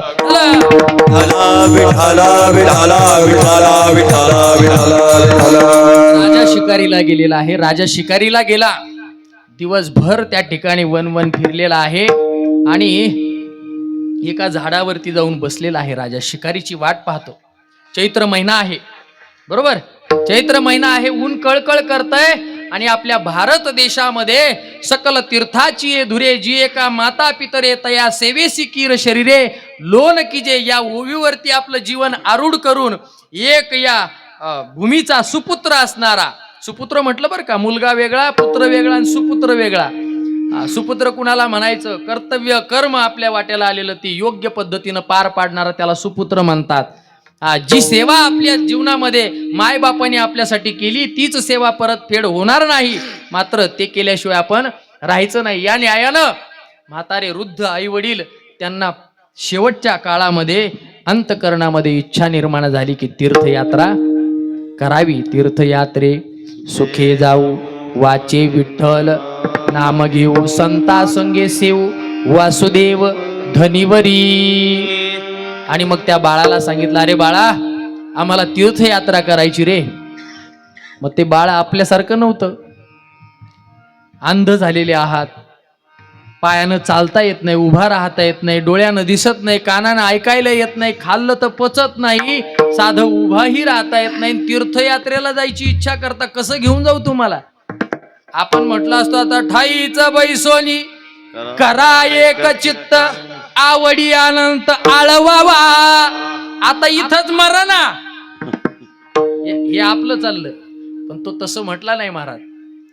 राजा शिकारीला गेलेला आहे. राजा शिकारीला गेला, दिवसभर त्या ठिकाणी वन फिरलेला आहे, आणि एका झाडावरती जाऊन बसलेला आहे. राजा शिकारीची वाट पाहतो. चैत्र महिना आहे, बरोबर? चैत्र महिना आहे, ऊन कळकळ करतय, आणि आपल्या भारत देशामध्ये सकल तीर्थाची धुरे जी एका माता पितरे तया सेवेसी कीर शरीरे लोन कीजे, या ओवीवरती आपलं जीवन आरूढ करून एक या भूमीचा सुपुत्र असणारा, सुपुत्र म्हटलं बरं का, मुलगा वेगळा, पुत्र वेगळा आणि सुपुत्र वेगळा. सुपुत्र कुणाला म्हणायचं? कर्तव्य कर्म आपल्या वाट्याला आलेलं ती योग्य पद्धतीनं पार पाडणारा त्याला सुपुत्र म्हणतात. जी सेवा आपल्या जीवनामध्ये मायबापाने आपल्यासाठी केली तीच सेवा परत फेड होणार नाही, मात्र ते केल्याशिवाय आपण राहायचं नाही. या न्यायानं म्हातारे वृद्ध आई वडील त्यांना शेवटच्या काळामध्ये अंतकरणामध्ये इच्छा निर्माण झाली की तीर्थयात्रा करावी. तीर्थयात्रे सुखे जाऊ, वाचे विठ्ठल नाम घेऊ, संता संगे सेऊ वासुदेव धनिवरी. आणि मग त्या बाळाला सांगितलं, अरे बाळा, आम्हाला तीर्थयात्रा करायची रे. मग ते बाळ आपल्यासारखं नव्हतं. अंध झालेले आहात, पायानं चालता येत नाही, उभा राहता येत नाही, डोळ्यानं दिसत नाही, कानानं ऐकायला येत नाही, खाल्लं तर पचत नाही, साधं उभाही राहता येत नाही, तीर्थयात्रेला जायची इच्छा करता, कसं घेऊन जाऊ तुम्हाला? आपण म्हटलं असतो आता ठाईचं बैसोनी करा एक चित्त आवडी अनंत आळवावा, आता इथंच मरा ना, हे आपलं चाललं. पण तो तसं म्हटला नाही महाराज.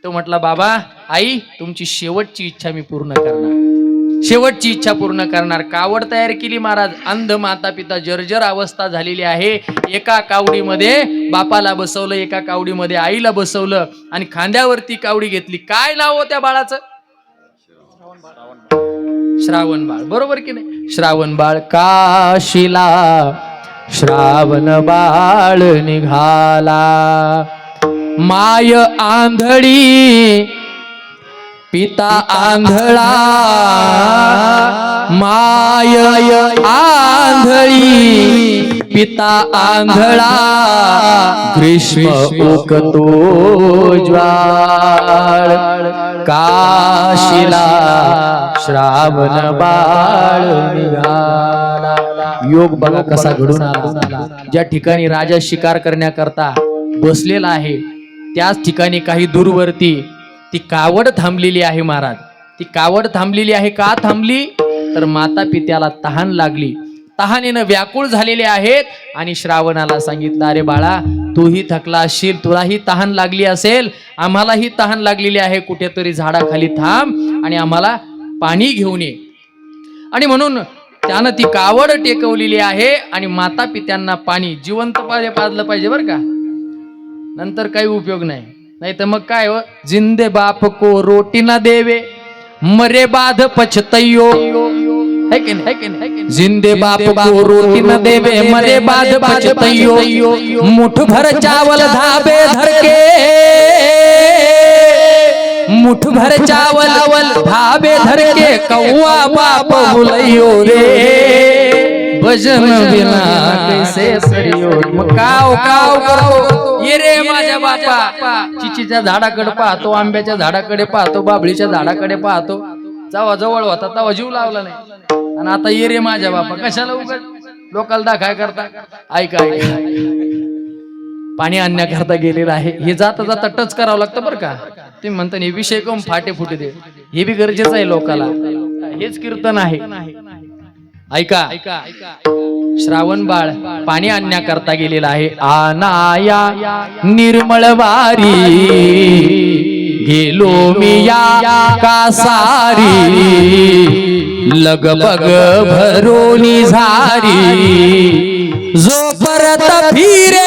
तो म्हटला बाबा आई तुमची शेवटची इच्छा मी पूर्ण करणार, शेवटची इच्छा पूर्ण करणार. कावड तयार केली महाराज. अंध माता पिता जर्जर अवस्था झालेली आहे. एका कावडीमध्ये बापाला बसवलं, एका कावडीमध्ये आईला बसवलं आणि खांद्यावरती कावडी घेतली. काय नाव हो त्या बाळाचं? श्रावण बाळ. बरोबर की नाही? श्रावण बाळ. काशीला श्रावण बाळ निघाला, माय आंधळी पिता आंधळा, माय आंधळी पिता आंधळा, ग्रीष्म उकतो ज्वाळ, काशीला श्रावण बाळ निघाला. योग बघा कसा घडून आला. ज्या ठिकाणी राजा शिकार करण्याकरता बसलेला आहे त्याच ठिकाणी काही दूरवरती ती कावड थांबलेली आहे महाराज. ती कावड थांबलेली आहे. का थांबली? तर माता पित्याला तहान लागली, तहानेनं व्याकुळ झालेले आहेत आणि श्रावणाला सांगितलं अरे बाळा तूही थकला असशील, तुलाही तहान लागली असेल, आम्हालाही तहान लागलेली आहे, कुठेतरी झाडाखाली थांब आणि आम्हाला पाणी घेऊन ये. आणि म्हणून त्यानं ती कावड टेकवलेली आहे आणि माता पित्यांना पाणी जिवंत पाजलं पाहिजे बरं का, नंतर काही उपयोग नाही. नाही तर मग काय हो, जिंदे बाप को रोटी ना देवे मरे बाद पछतैयो, है की नहीं? जिंदे बाप को रोटी न देवे मरे बाद पछतैयो, मुठ भर चावल धाबे धर के, मुठ भर चावल धाबे धर के, कौआ बाप भुलैयो रे, भजन बिना कैसे सरियो. मग काव काव करतो ये रे माझ्या बापा, चिचीच्या झाडाकडे पाहतो, आंब्याच्या झाडाकडे पाहतो, बाबळीच्या झाडाकडे पाहतो, जावा जवळ होता तेव्हा जीव लावला नाही, आणि आता ये रे माझ्या बापा कशाला उगाच लोकाला दाखवाय करता. ऐका ऐका, पाणी आणण्याकरता गेलेला आहे. हे जाता जाता टच करावं लागतं बरं का. तुम्ही म्हणता हे विषय कम फाटे फुटे दे, हे बी गरजेचं आहे लोकाला. हेच कीर्तन आहे. ऐका ऐका, श्रावण बाळ पाणी आणण्याकरता गेलेला आहे. आनाया निर्मळ वारी गेलो मी या कासारी, लगबग भरोनी झारी, जो परत फिरे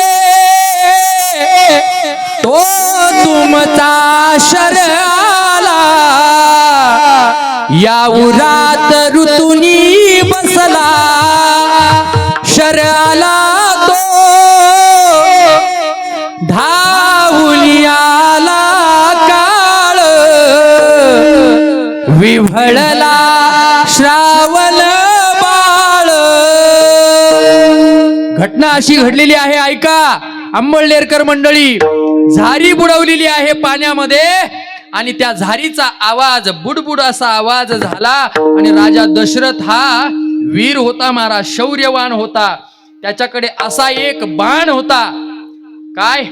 तो तुमचा शर आला, या उरात ऋतुनी बसला, शर आला तो धावून आला काळ, विव्हळला श्रावण बाळ. घटना अशी घडलेली आहे. ऐका अंबळनेरकर मंडळी, झारी बुडवलेली आहे पाण्यामध्ये आणि त्या झारीचा आवाज बुडबुड असा आवाज झाला आणि राजा दशरथ हा वीर होता महाराज, शौर्यवान होता. त्याच्याकडे असा एक बाण होता, काय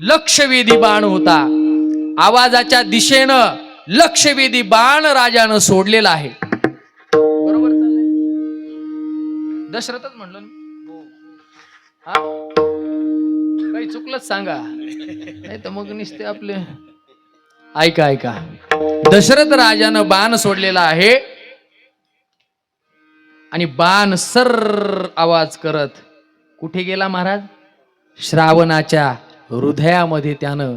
लक्षवेधी बाण होता. आवाजाच्या दिशेनं लक्षवेधी बाण राजानं सोडलेला आहे. बरोबर दशरथच म्हणलं ना, काही चुकलंच सांगा, नाही तर मग नुसते आपले. ऐका ऐका, दशरथ राजानं बाण सोडलेला आहे आणि बाण सर आवाज करत कुठे गेला महाराज? श्रावणाच्या हृदयामध्ये. त्यानं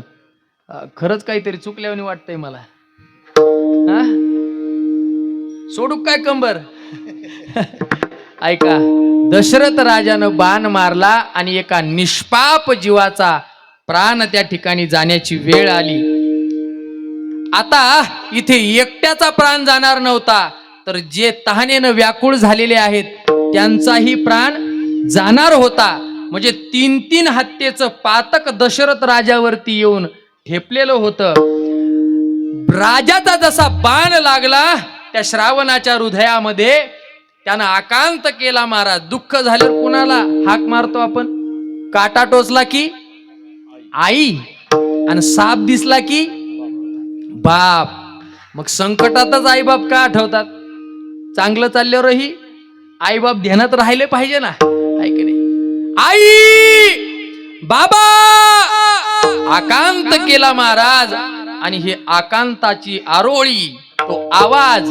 खरंच काहीतरी चुकल्यावानी वाटतंय मला. सोडू काय कंबर? ऐका, दशरथ राजानं बाण मारला आणि एका निष्पाप जीवाचा प्राण त्या ठिकाणी जाण्याची वेळ आली. आता इथे एकट्याचा प्राण जाणार नव्हता, तर जे तहानेनं व्याकुळ झालेले आहेत त्यांचाही प्राण जाणार होता. म्हणजे 3-3 हत्येचं पातक दशरथ राजावरती येऊन ठेपलेलं होतं. राजाचा जसा बाण लागला त्या श्रावणाच्या हृदयामध्ये त्यानं आकांत केला महाराज. दुःख झाल्यावर कुणाला हाक मारतो आपण? काटा टोचला की आई, आणि साप दिसला की बाप. मग संकटातच आई बाप का आठवतात? चांगलं चालल्यावरही आई बाप ध्यानात राहिले पाहिजे ना, आहे की नाही? आई बाबा आकांत केला महाराज, आणि हे आकांताची आरोळी, तो आवाज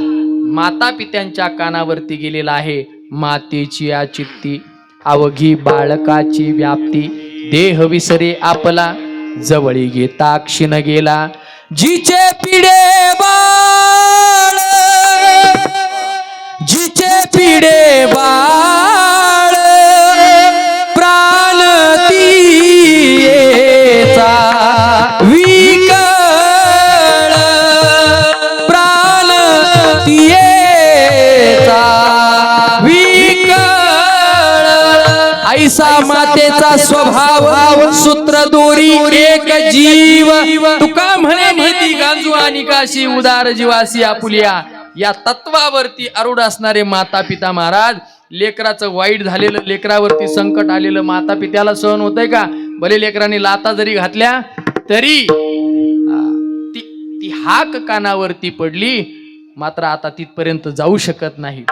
माता पित्यांच्या कानावरती गेलेला आहे. मातेची चित्ती अवघी बाळकाची व्याप्ती, देह विसरे आपला जवळी घेता क्षीण गेला. जिचे पिढे बाळ, जिचे पिढे बाळ, प्राण तियेचा विकळ, प्राण तियेचा विकळ. ऐसा मातेचा स्वभाव, सूत्र दोरी एक जीव. तुका म्हणे नीती गांजू आणि काशी, उदार जीवासी आपुलिया. या तत्वावरती आरूढ असणारे माता पिता महाराज. लेकराचं वाईट झालेलं, लेकरावरती संकट आलेलं माता पित्याला सहन होतंय का? भले लेकरांनी लाता जरी घातल्या तरी ती हाक कानावरती पडली, मात्र आता तिथपर्यंत जाऊ शकत नाही.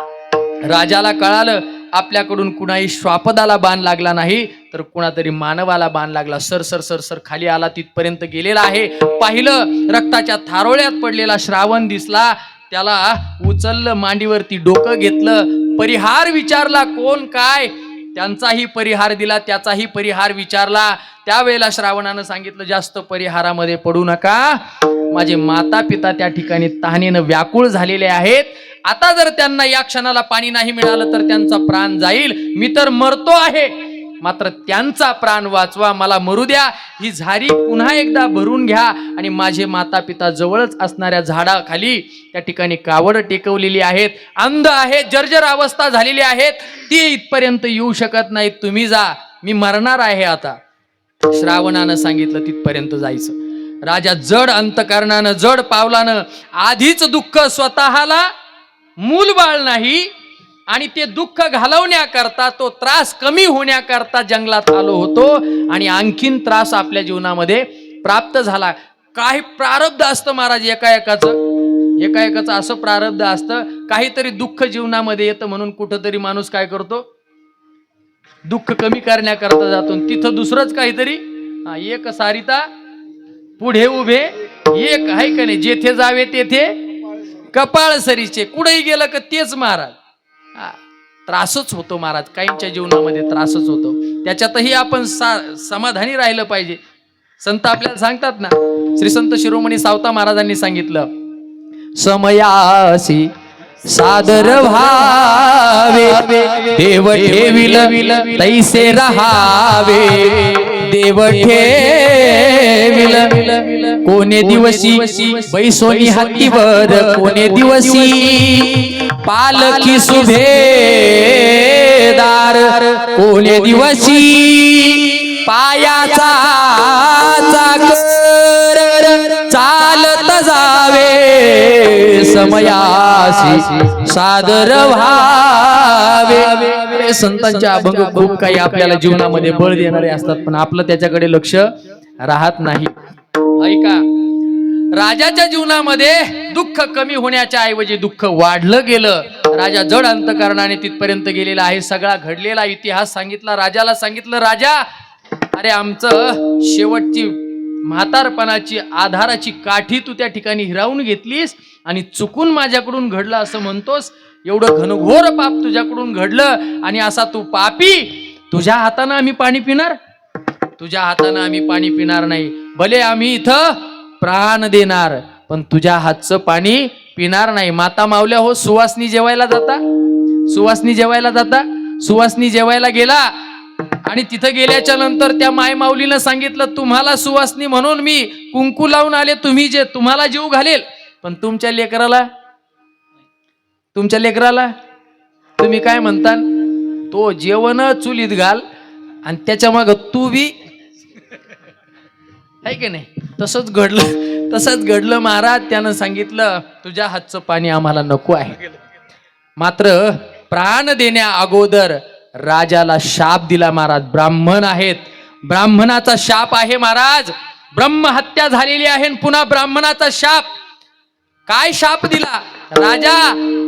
राजाला कळालं आपल्याकडून कुणाही श्वापदाला बाण लागला नाही, तर कुणातरी मानवाला बाण लागला. सर सर सर सर खाली आला, तिथपर्यंत गेलेला आहे. पाहिलं, रक्ताच्या थारोळ्यात पडलेला श्रावण दिसला. त्याला उचललं, मांडीवरती डोकं घेतलं, परिहार विचारला, कोण काय? त्यांचाही परिहार दिला, त्याचाही परिहार विचारला. त्यावेळेला श्रावणानं सांगितलं, जास्त परिहारामध्ये पडू नका, माझे माता पिता त्या ठिकाणी तहानेनं व्याकुळ झालेले आहेत. आता जर त्यांना या क्षणाला पाणी नाही मिळालं तर त्यांचा प्राण जाईल. मी तर मरतो आहे, मात्र त्यांचा प्राण वाचवा, मला मरू द्या. ही झारी पुन्हा एकदा भरून घ्या, आणि माझे माता पिता जवळच असणाऱ्या झाडाखाली त्या ठिकाणी कावड टेकवलेली आहेत, अंध आहेत, जर्जर अवस्था झालेली आहेत, ती इथपर्यंत येऊ शकत नाहीत. तुम्ही जा, मी मरणार आहे आता. श्रावणानं सांगितलं तिथपर्यंत जायचं. राजा जड अंतकरणानं, जड पावलानं, आधीच दुःख स्वतःला मूलबाळ नाही, आणि ते दुःख घालवण्याकरता, तो त्रास कमी होण्याकरता जंगलात आलो होतो, आणि आणखीन त्रास आपल्या जीवनामध्ये प्राप्त झाला. काही प्रारब्ध असतं महाराज, एकाएकाचं असं प्रारब्ध असतं. काहीतरी दुःख जीवनामध्ये येतं म्हणून कुठंतरी माणूस काय करतो, दुःख कमी करण्याकरता जातो. तिथं दुसरंच काहीतरी, एक सारिता पुढे उभे एक, आहे का नाही? जेथे जावे तेथे कपाळ सरीचे. कुठेही गेलं का तेच महाराज. त्रासच होतो महाराज, काहींच्या जीवनामध्ये त्रासच होतो. त्याच्यातही आपण समाधानी राहिलं पाहिजे. संत आपल्याला सांगतात ना, श्री संत शिरोमणी सावता महाराजांनी सांगितलं, समयासी सादर व्हावे, देव ठेविल तैसे रहावे, देव ठेविल कोणे दिवशी बैसोनी हत्तीवर, कोणे दिवसी पालखी सुभेदार, कोणे दिवशी पायाचा चाकर चालत जावे, समयासी सादर व्हावे. संतांच्या अभंग खूप काही आपल्याला जीवनामध्ये बळ देणारे असतात, पण आपलं त्याच्याकडे लक्ष राहत नाही. ऐका, राजाच्या जीवनामध्ये दुःख कमी होण्याच्या ऐवजी दुःख वाढलं गेलं. राजा जड अंतकरणाने तिथपर्यंत गेलेला आहे. सगळा घडलेला इतिहास सांगितला, राजाला सांगितलं, राजा अरे आमचं शेवटची म्हातारपणाची आधाराची काठी तू त्या ठिकाणी हिरावून घेतलीस, आणि चुकून माझ्याकडून घडलं असं म्हणतोस. एवढं घनघोर पाप तुझ्याकडून घडलं, आणि असा तू पापी, तुझ्या हातानं आम्ही पाणी पिणार? तुझ्या हातानं आम्ही पाणी पिणार नाही. भले आम्ही इथं प्राण देणार, पण तुझ्या हातचं पाणी पिणार नाही. माता मावल्या हो, सुवासनी जेवायला जाता, सुवासनी जेवायला जाता, सुवासनी जेवायला गेला, आणि तिथं गेल्याच्या नंतर त्या माय माऊलीनं सांगितलं, तुम्हाला सुवासनी म्हणून मी कुंकू लावून आले, तुम्ही जे तुम्हाला जीव घालेल, पण तुमच्या लेकराला तुम्ही काय म्हणता, तो जेवण चुलीत घाल आणि त्याच्या माग तू बी, आहे की नाही? तसंच घडलं तसंच घडलं महाराज. त्यानं सांगितलं तुझ्या हातचं पाणी आम्हाला नको आहे. मात्र प्राण देण्या अगोदर राजाला शाप दिला महाराज. ब्राह्मण आहेत, ब्राह्मणाचा शाप आहे महाराज. ब्रह्महत्या झालेली आहे, पुन्हा ब्राह्मणाचा शाप. काय शाप दिला राजा?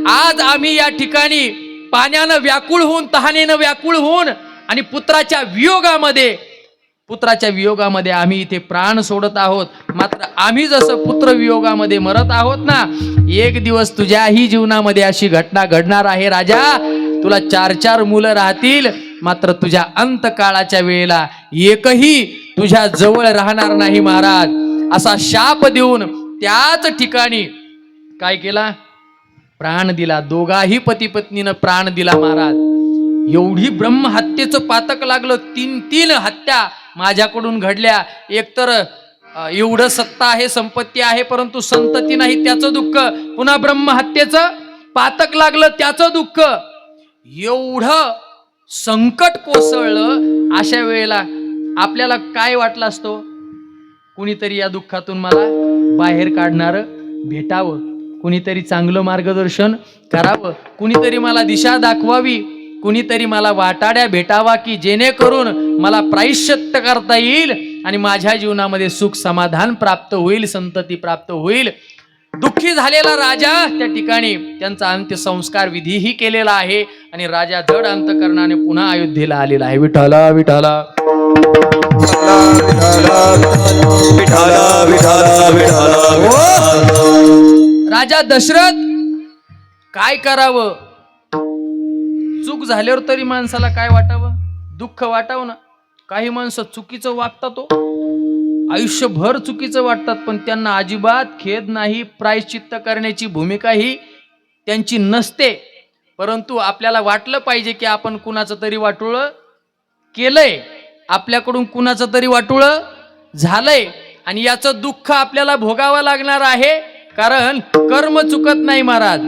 आज आम्ही या ठिकाणी पाण्यानं व्याकुळ होऊन, तहानेनं व्याकुळ होऊन आणि पुत्राच्या वियोगामध्ये आम्ही इथे प्राण सोडत आहोत. मात्र आम्ही जसं पुत्र वियोगामध्ये मरत आहोत ना, एक दिवस तुझ्याही जीवनामध्ये अशी घटना घडणार आहे राजा. तुला 4 मुलं राहतील, मात्र तुझ्या अंतकाळाच्या वेळेला एकही तुझ्या जवळ राहणार नाही महाराज. असा शाप देऊन त्याच ठिकाणी काय केला? प्राण दिला. दोघाही पती पत्नीनं प्राण दिला महाराज. एवढी ब्रह्महत्येचं पातक लागलं. 3 हत्या माझ्याकडून घडल्या. एकतर एवढं सत्ता आहे, संपत्ती आहे, परंतु संतती नाही, त्याचं दुःख. पुन्हा ब्रह्महत्येचं पातक लागलं, त्याचं दुःख. एवढं संकट कोसळलं. अशा वेळेला आपल्याला काय वाटलं असतो? कुणीतरी या दुःखातून मला बाहेर काढणारं भेटावं, कुणीतरी चांगलं मार्गदर्शन करावं, कुणीतरी मला दिशा दाखवावी, कुणीतरी मला वाटाड्या भेटावा, की जेणेकरून मला प्रायश्चित्त करता येईल आणि माझ्या जीवनामध्ये सुख समाधान प्राप्त होईल, संतती प्राप्त होईल. दुःखी झालेला राजा त्या ठिकाणी त्यांचा अंत्यसंस्कार विधीही केलेला आहे आणि राजा जड अंतकरणाने पुन्हा अयोध्येला आलेला आहे. विठ्ठला विठ्ठला राजा दशरथ काय करावं? चूक झाल्यावर तरी माणसाला काय वाटावं? दुःख वाटावं ना. काही माणसं चुकीचं वागतात, आयुष्यभर चुकीचं वाटतात, पण त्यांना अजिबात खेद नाही. प्रायश्चित्त करण्याची भूमिकाही त्यांची नसते. परंतु आपल्याला वाटलं पाहिजे की आपण कुणाचं तरी वाटोळं केलंय, आपल्याकडून कुणाचं तरी वाटोळं झालंय आणि याचं दुःख आपल्याला भोगावं लागणार आहे. कारण कर्म चुकत नाही महाराज.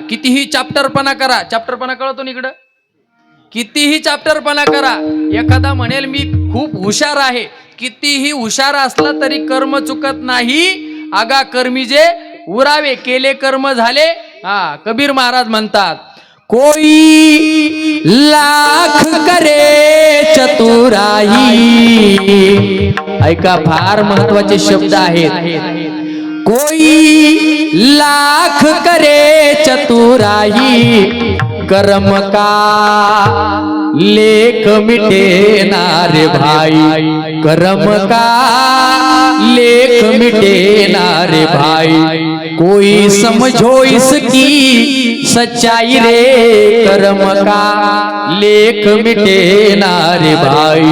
कितीही चॅप्टरपणा करा, चॅप्टरपणा कळतो ना इकडं, कितीही चॅप्टरपणा करा. एखादा म्हणेल मी खूप हुशार आहे, कितीही हुशार असला तरी कर्म चुकत नाही. आगा कर्मी जे उरावे, केले कर्म झाले. कबीर महाराज म्हणतात, कोई लाख करे चतुराई. ऐका, फार महत्वाचे शब्द आहेत. कोई लाख करे चतुराई, कर्म का लेख मिटे ना रे भाई, कर्म का लेख मिटे ना रे भाई. कोई समझो इसकी सच्चाई रे, कर्म का लेख मिटे ना रे भाई.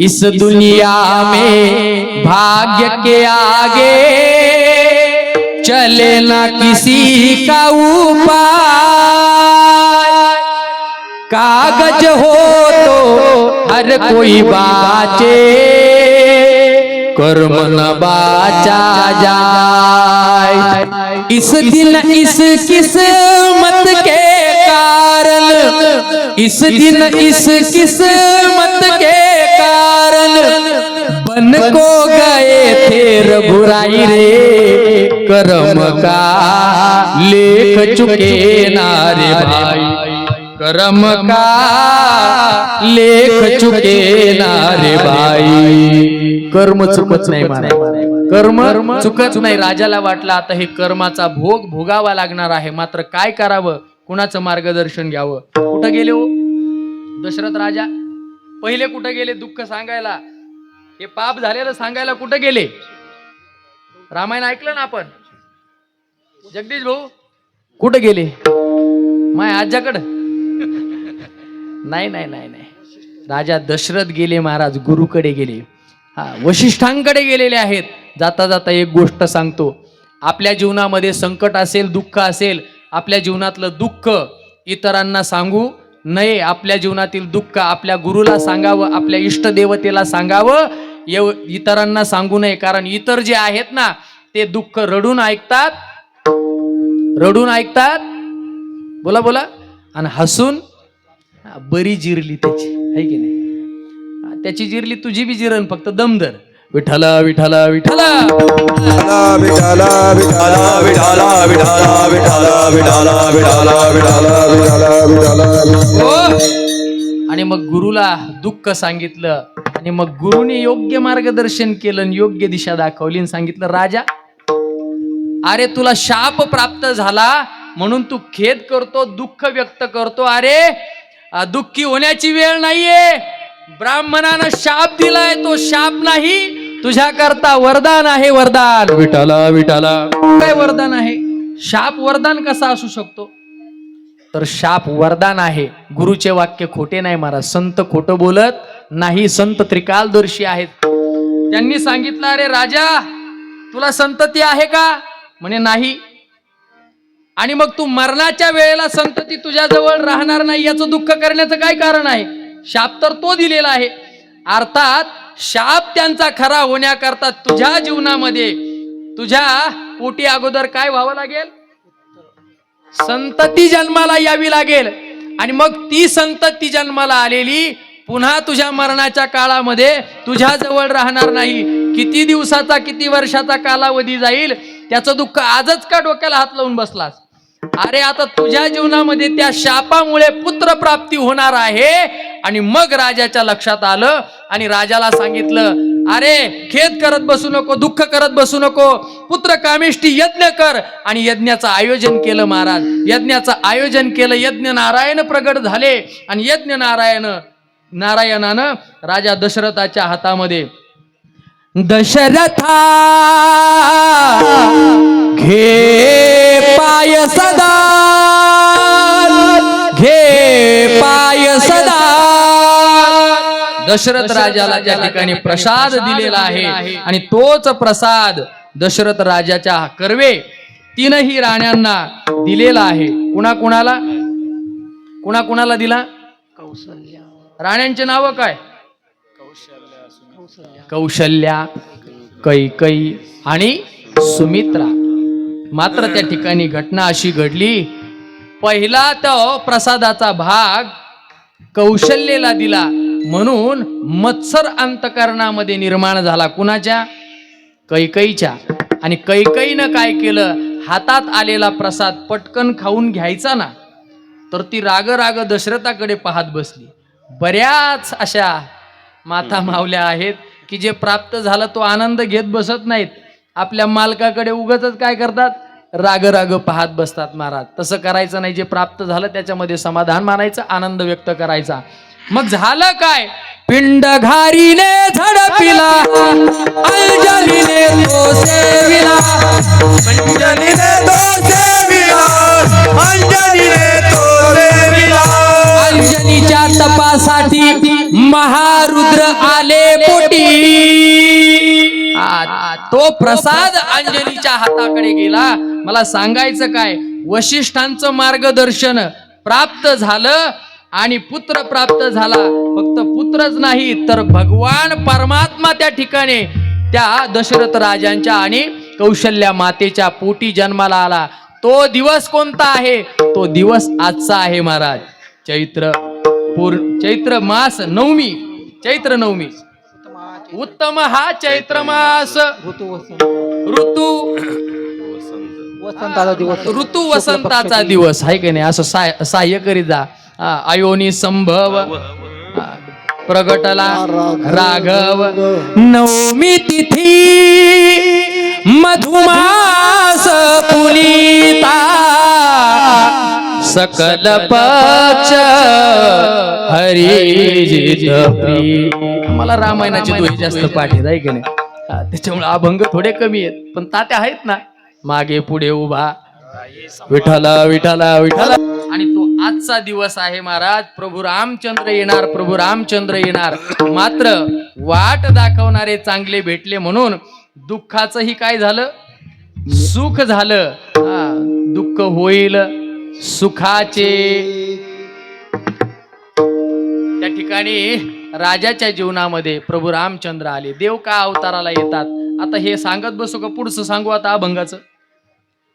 इस दुनिया में भाग्य के आगे चले ना किसी का उपाय. कागज हो तो हर कोई बाचे, कर्म न बाचा जाए. इस दिन इस किस्मत के कारण, इस दिन इस किस्मत के कारण बन को गए थे रघुराई रे. कर्म का लेख चुके ना रे भाई, कर्म का लेख चुके ना रे भाई. कर्म चुकत नाही महाराज, कर्म चुकत नाही. राजाला वाटलं आता हे कर्माचा भोग भोगावा लागणार आहे, मात्र काय करावं, कुणाचं मार्गदर्शन घ्यावं. कुठं गेले हो दशरथ राजा? पहिले कुठं गेले दुःख सांगायला? हे पाप झालेलं सांगायला कुठं गेले? रामायण ऐकलं ना आपण? जगदीश भाऊ कुठं गेले? माय आज्याकडं? नाही नाही नाही नाही. राजा दशरथ गेले महाराज, गुरुकडे गेले, वशिष्ठांकडे गेलेले आहेत. जाता जाता एक गोष्ट सांगतो. आपल्या जीवनामध्ये संकट असेल, दुःख असेल, आपल्या जीवनातलं दुःख इतरांना सांगू नये. आपल्या जीवनातील दुःख आपल्या गुरुला सांगावं, आपल्या इष्टदेवतेला सांगावं, इतरांना सांगू नये. कारण इतर जे आहेत ना, ते दुःख रडून ऐकतात, रडून ऐकतात, बोला बोला, आणि हसून बरी जिरली त्याची, है की नाही? त्याची जिरली, तुझी बी जिरण, फक्त दमदर. विठ्ठला विठ्ठला विठ्ठला विठाला विठाला विठाला विठाला विठाला विठाला विठाला विठाला विठाला विठाला हो. आणि मग गुरुला दुःख सांगितलं आणि मग गुरुने योग्य मार्गदर्शन केलं आणि योग्य दिशा दाखवली आणि सांगितलं, राजा अरे तुला शाप प्राप्त झाला म्हणून तू खेद करतो, दुःख व्यक्त करतो. अरे दुःखी होण्याची वेळ नाहीये. ब्राह्मणानं शाप दिलाय, तो शाप नाही, तुझ्या करता वरदान आहे. वरदान. विठाला विठाला काय वरदान आहे? शाप वरदान कसा असू शकतो? तर शाप वरदान आहे. गुरुचे वाक्य खोटे नाही महाराज, संत खोटं बोलत नाही, संत त्रिकालदर्शी आहेत. त्यांनी सांगितलं, अरे राजा तुला संतती आहे का? म्हणे नाही. आणि मग तू मरणाच्या वेळेला संतती तुझ्या जवळ राहणार नाही याचं दुःख करण्याचं काय कारण आहे? शाप तर तो दिलेला आहे. अर्थात शाप त्यांचा खरा होण्याकरता तुझ्या जीवनामध्ये तुझ्या पोटी अगोदर काय व्हावं लागेल? संतती जन्माला यावी लागेल. आणि मग ती संतती जन्माला आलेली पुन्हा तुझ्या मरणाच्या काळामध्ये तुझ्या जवळ राहणार नाही. किती दिवसाचा किती वर्षाचा कालावधी जाईल त्याचं दुःख आजच का डोक्याला हात लावून बसलास? अरे आता तुझ्या जीवनामध्ये त्या शापामुळे पुत्र प्राप्ती होणार आहे. आणि मग राजाच्या लक्षात आलं आणि राजाला सांगितलं, अरे खेद करत बसू नको, दुःख करत बसू नको, पुत्र कामेष्टी यज्ञ कर. आणि यज्ञाचं आयोजन केलं महाराज. यज्ञाचं आयोजन केलं. यज्ञ नारायण प्रगट झाले आणि यज्ञ नारायणानं राजा दशरथाच्या हातामध्ये, दशरथा घे पाय सदा, घे पाय सदा. दशरथ राजाला त्या ठिकाणी प्रसाद दिलेला आहे आणि तोच प्रसाद दशरथ राजाच्या कर्वे तीनही राण्यांना दिलेला आहे. कुणाला दिला? राण्यांचे नाव काय? कौशल्या, कैकई आणि सुमित्रा. मात्र त्या ठिकाणी घटना अशी घडली, पहिला तो प्रसादाचा भाग कौशल्येला दिला म्हणून मत्सर अंतकरणामध्ये निर्माण झाला. कुणाच्या? कैकईच्या. आणि कैकईनं काय केलं? हातात आलेला प्रसाद पटकन खाऊन घ्यायचा ना, तर ती राग दशरथाकडे पाहत बसली. बऱ्याच अशा माता मावल्या आहेत की जे प्राप्त झालं तो आनंद घेत बसत नाहीत, आपल्या मालकाकडे उगाचच काय करतात? राग पाहत बसतात. महाराज तसं करायचं नाही. जे प्राप्त झालं त्याच्यामध्ये समाधान मानायचं, आनंद व्यक्त करायचा. मग झालं काय? पिंड घारीने झडपिला, अंजलीने तो सेविला, अंजनीने तो सेविला, अंजनीने तो सेविला. अंजनीच्या तपासाठी महारुद्र आले पोटी. तो प्रसाद अंजनीच्या हाताकडे गेला. मला सांगायचं काय? वशिष्ठांचं मार्गदर्शन प्राप्त झालं आणि पुत्र प्राप्त झाला. फक्त पुत्रच नाही तर भगवान परमात्मा त्या ठिकाणी त्या दशरथ राजांच्या आणि कौशल्या मातेच्या पोटी जन्माला आला. तो दिवस कोणता आहे? तो दिवस आजचा आहे महाराज. चैत्र मास नवमी, चैत्र नवमी. उत्तम हा चैत्र मास. ऋतू वसंताचा दिवस आहे की नाही? असं सहाय्य करीत जा. अयोनी संभव प्रगटला राघव, नवमी तिथी मधुमास पुनीता, सकल पक्ष हरी. मला रामायणाची दोही जास्त पाठ आहे की नाही? त्याच्यामुळे अभंग थोडे कमी आहेत, पण तात्या आहेत ना मागे पुढे उभा. विठाला विठाला विठाला. आणि तो आजचा दिवस आहे महाराज. प्रभू रामचंद्र येणार, प्रभू रामचंद्र येणार. मात्र वाट दाखवणारे चांगले भेटले म्हणून दुःखाचंही काय झालं? सुख झालं. दुःख होईल सुखाचे. त्या ठिकाणी राजाच्या जीवनामध्ये प्रभू रामचंद्र आले. देव का अवताराला येतात? आता हे सांगत बसू का? पुढचं सांगू आता अभंगाचं.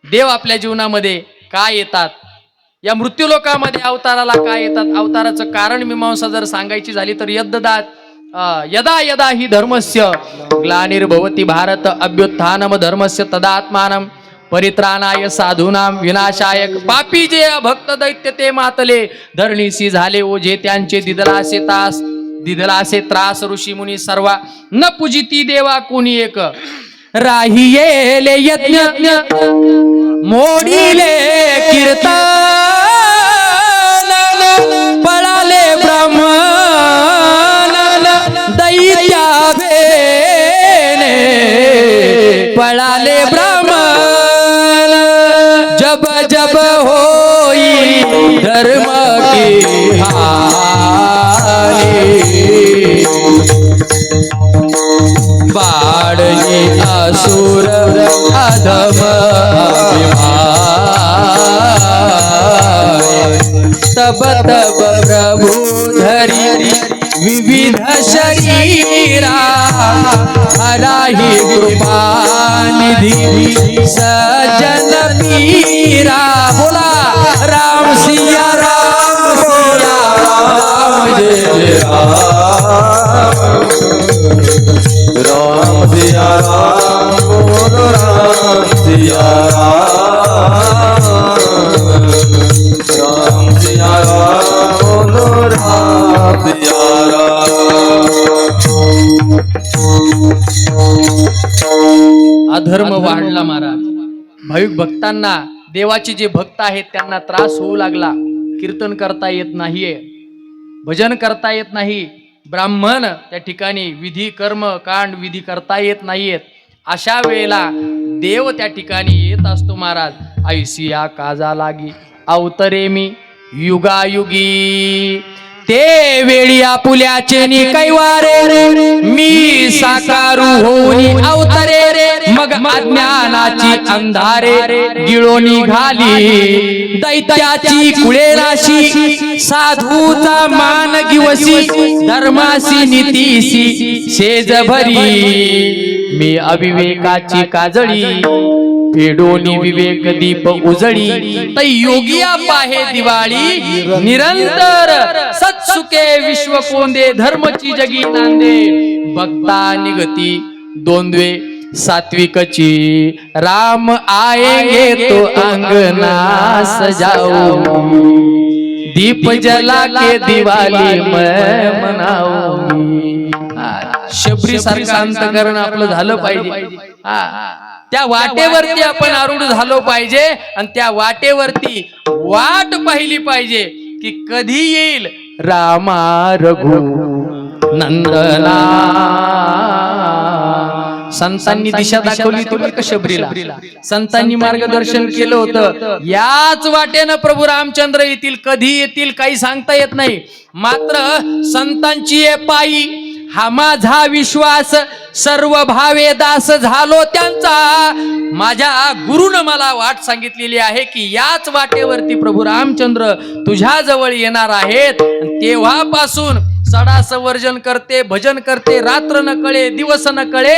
देव आपल्या जीवनामध्ये का येतात? या मृत्यूलोकामध्ये अवताराला का येतात? अवताराचं कारण मीमांसा जर सांगायची झाली तर यद्ददात यदा यदा हि धर्मस्य ग्लानिर्भवति भारत अभ्युत्थानम धर्मस्य तदात्मानं परित्राणाय साधूनां विनाशाय पापी जे भक्त दैत्य ते मातले धरणीसी झाले ओझे त्यांचे दिदलासे त्रास ऋषी मुनी सर्वा न पूजिती देवा कोणी एक राहियेले यज्ञ मोडीले कीर्तन पळाले ब्राह्मण दैत्या भेने पळाले ब्राह्मण जब जब होई धर्म की हानी बाळी असुर अधम तब तब प्रभु धरी विविध शरीरा हराही कृपा निधि सजन पीरा बोला राम सिया राम जय राम सिया राम बोलो राम सिया राम सिया राम बोलो राम सिया अधर्म वाढला महाराज. भाविक भक्तांना देवाचे जे भक्त आहेत त्यांना त्रास होऊ लागला. कीर्तन करता येत नाहीये, भजन करता येत नाही, ब्राह्मण त्या ठिकाणी विधी कर्म कांड विधी करता येत नाहीयेत. अशा वेळेला देव त्या ठिकाणी येत असतो महाराज. ऐसिया काजा लागी अवतरे मी युगायुगी ते वेळी आपुल्याचे नि कैवारे मी साकारू होऊन अवतरे रे मग अज्ञानाची अंधारे गिळो निघाली दैत्याची कुळेराशी साधूचा मान गिवसी धर्मासी नीतीसी शेज भरी मी अविवेकाची काजळी पेडोनी विवेक दीप उजळी तै योगिया पाहे दिवाळी निरंतर सत्सुके विश्व कोंदे धर्मची जगी नांदे भक्ता निगती दोंदवे सात्विकची राम आएंगे तो अंगना सजाओ दीप जला के दिवाली मैं मनाऊंगी. शबरी सारखं अंतकरण आपलं झालं पाहिजे. त्या वाटेवरती आपण आरूढ झालो पाहिजे आणि त्या वाटेवरती वाट पाहिली पाहिजे की कधी येईल रामा रघु नंदना. संतांनी दिशा दाखवली होती बरं का शबरीला. संतांनी मार्गदर्शन केलं होतं. याच वाटेनं प्रभू रामचंद्र येतील, कधी येतील काही सांगता येत नाही. मात्र संतांची पायी हा माझा विश्वास सर्व भावे दास झालो त्यांचा. माझ्या गुरुनं मला वाट सांगितलेली आहे की याच वाटेवरती प्रभू रामचंद्र तुझ्या जवळ येणार आहेत. तेव्हापासून सडास वर्जन करते, भजन करते, रात्र न कळे दिवस न कळे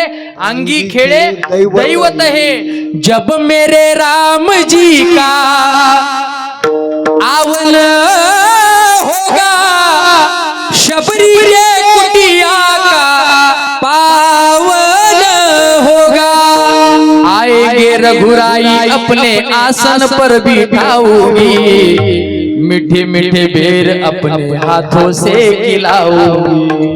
अंगी खेळे दैवत हे जब मेरे राम जी का आवन होगा शबरी रे कुटिया का पावन होगा. आएंगे रघुराई अपने आसन पर बिठाऊंगी मीठे मीठे बेर अपने हाथों से खिलाऊंगी.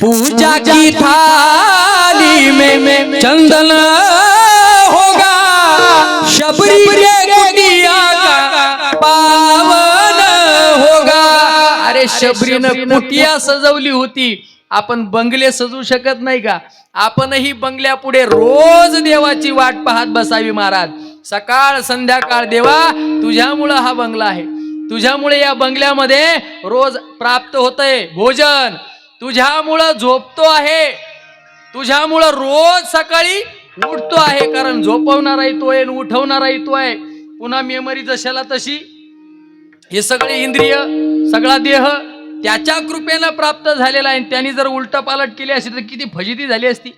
पूजा की थाली में चंदन होगा शबरी रे कुटिया का पावन होगा. अरे शबरीनं कुटिया सजवली होती. आपण बंगले सजवू शकत नाही का? आपणही बंगल्या पुढे रोज देवाची वाट पाहत बसावी महाराज. सकाळ संध्याकाळ देवा तुझ्यामुळं हा बंगला आहे, तुझ्यामुळे या बंगल्यामध्ये रोज प्राप्त होतंय भोजन, तुझ्यामुळं झोपतो आहे, तुझ्यामुळं रोज सकाळी उठतो आहे. कारण झोपवणाराही तो आहे, उठवणाराही तो आहे. पुन्हा मेमरी जशाला तशी हे सगळे इंद्रिय, सगळा देह त्याच्या कृपेनं प्राप्त झालेला आहे. त्यांनी जर उलट पालट केली असती तर किती फजिती झाली असती.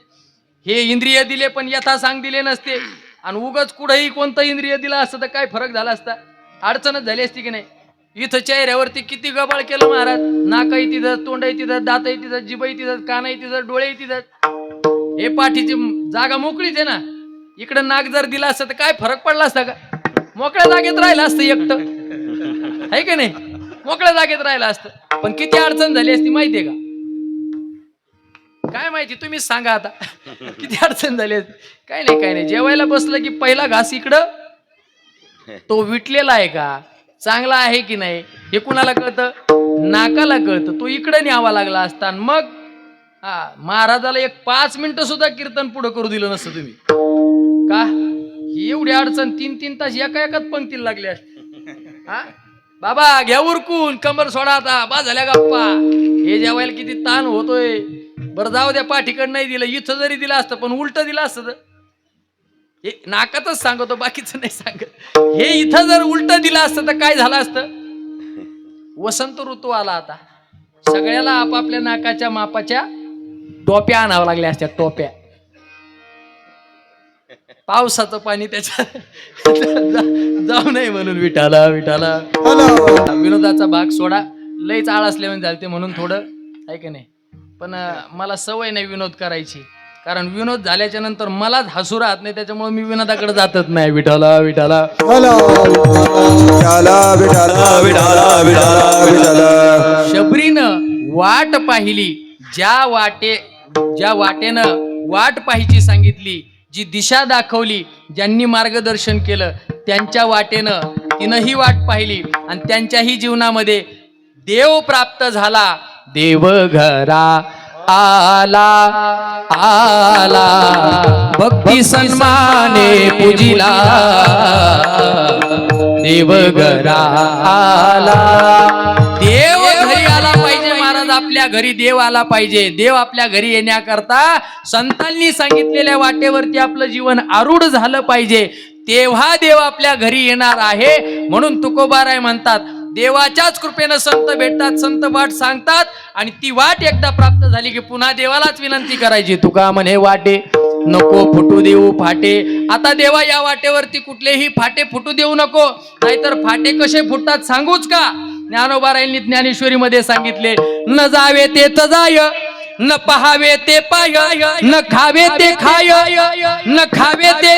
हे इंद्रिय दिले पण यथा सांग दिले नसते आणि उगच कुठेही कोणतं इंद्रिय दिला असतं तर काय फरक झाला असता, अडचणच झाली असती की नाही. इथं चेहऱ्यावरती किती गबाळ केलं महाराज. नाकाही तिथं, तोंडही तिथं, दातही तिथं, जिभही तिथं, कानही तिथं, डोळेही तिथं. हे पाठीची जागा मोकळीच आहे ना. इकडं नाक जर दिला असतं तर काय फरक पडला असता का? मोकळ्या जागेत राहिलं असतं एकटं, आहे का नाही? मोकळ्या जागेत राहिलं असतं. पण किती अडचण झाली असती माहितीये का? काय माहिती, तुम्हीच सांगा आता. किती अडचण झाली असती. काय नाही काय नाही, जेवायला बसलं की पहिला घास इकडं. तो विटलेला आहे का, चांगला आहे की नाही हे कुणाला कळतं? नाकाला कळतं. तो इकडे न्यावा लागला असता. आणि मग महाराजाला एक 5 मिनिटं सुद्धा कीर्तन पुढं करू दिलं नसतं तुम्ही. का? एवढी अडचण 3-3 तास एका एकाच पंक्तीला लागली असते. हा बाबा घ्या उरकून, कमर सोडा आता, बा झाल्या गप्पा. हे जेवायला किती ताण होतोय. बरं जाऊ द्या, पाठीकडं नाही दिलं, इथं जरी दिलं असतं पण उलट दिलं असतं तर. हे नाकातच सांगतो, बाकीचं नाही सांगत. हे इथं जर उलट दिलं असतं तर काय झालं असतं? वसंत ऋतू आला आता. सगळ्याला आपापल्या नाकाच्या मापाच्या टोप्या आणावं लागल्या असत्या, टोप्या. पावसाचं पाणी त्याच्यात जाऊ नये म्हणून विठाला विठाला. विनोदाचा भाग सोडा, लयच आळ असल्यामुळे झालते म्हणून थोडं, आहे की नाही. पण मला सवय नाही विनोद करायची, कारण विनोद झाल्याच्या नंतर मलाच हसू राहत नाही, त्याच्यामुळे मी विनोदाकडे जातच नाही. विठाला विठाला. शबरीनं वाट पाहिली, ज्या वाटेनं वाट पाहायची सांगितली, जी दिशा दाखवली, ज्यांनी मार्गदर्शन केलं, त्यांच्या वाटेनं तिनंही वाट पाहिली आणि त्यांच्याही जीवनामध्ये देव प्राप्त झाला. देवघरा आला आला, भक्ती सन्माने पूजिला. देवघरा आला. देव घरी आला पाहिजे महाराज, आपल्या घरी देव आला पाहिजे. देव आपल्या घरी येण्याकरता संतांनी सांगितलेल्या वाटेवरती आपलं जीवन आरूढ झालं पाहिजे, तेव्हा देव आपल्या घरी येणार आहे. म्हणून तुकोबाराय म्हणतात, देवाच्याच कृपेनं संत भेटतात, संत वाट सांगतात, आणि ती वाट एकदा प्राप्त झाली की पुन्हा देवालाच विनंती करायची. तुका म्हणे वाटे नको फुटू देऊ फाटे. आता देवा या वाटेवरती कुठलेही फाटे फुटू देऊ नको, नाहीतर फाटे कसे फुटतात सांगूच का? ज्ञानोबारायांनी ज्ञानेश्वरी मध्ये सांगितले, न जावे ते जाय, न पहावे ते पाय, न खावे ते खाय, न खावे ते,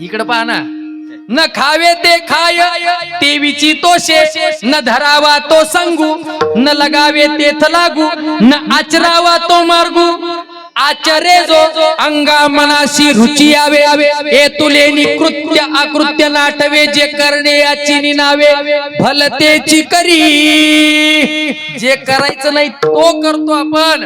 इकडे पहा ना, न खावे ते खाय तेवीची तोषे, न धरावा तो संगू, न लगावे तेथ लागू, न आचरावा तो मार्गू. आचरे जो अंगा मनाशी रुची यावे, हे तुलेनी कृत्य अकृत्य नाटवे, जे करणे याची नावे, भलतेची करी. जे करायचं नाही तो करतो आपण.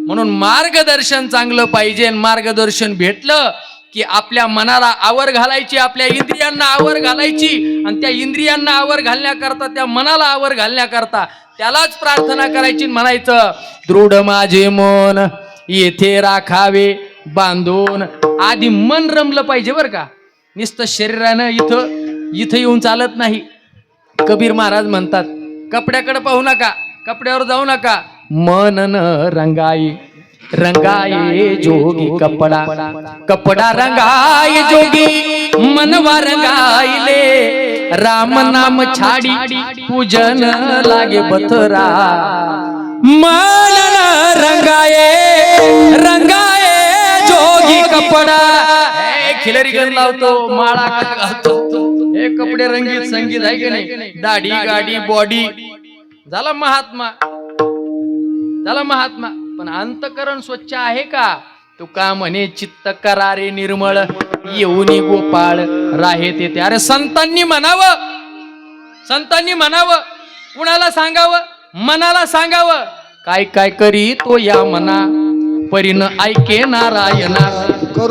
म्हणून मार्गदर्शन चांगलं पाहिजे. मार्गदर्शन भेटलं की आपल्या मनाला आवर घालायची, आपल्या इंद्रियांना आवर घालायची, आणि त्या इंद्रियांना आवर घालण्याकरता, त्या मनाला आवर घालण्याकरता त्यालाच प्रार्थना करायची. म्हणायचं, दृढ माझे मन येथे राखावे बांधून. आधी मन रमलं पाहिजे बरं का, नुसतं शरीरानं इथं येऊन चालत नाही. कबीर महाराज म्हणतात, कपड्याकडे पाहू नका, कपड्यावर जाऊ नका, मन न रंगाई रंगाये जोगी कपडा, कपडा रंगाय जोगी मनवा रंगाईले. राम नाम छाडी पूजन लागे बथरा, मन रंगाये रंगाये जोगी कपडा. खिलरी गण लावतो, माळा घालतो, हे कपडे रंगीत संगीत आहे की नाही. दाढी गाडी बॉडी, झाला महात्मा, झाला महात्मा. पण अंतकरण स्वच्छ आहे का? तुका म्हणे चित्त करारे निर्मळ, येऊनी गोपाळ राहे ते. अरे संतांनी म्हणावं, संतांनी म्हणावं, कुणाला सांगावं? मनाला सांगावं. काय काय करी तो या मना, परीन ऐके नारायणा.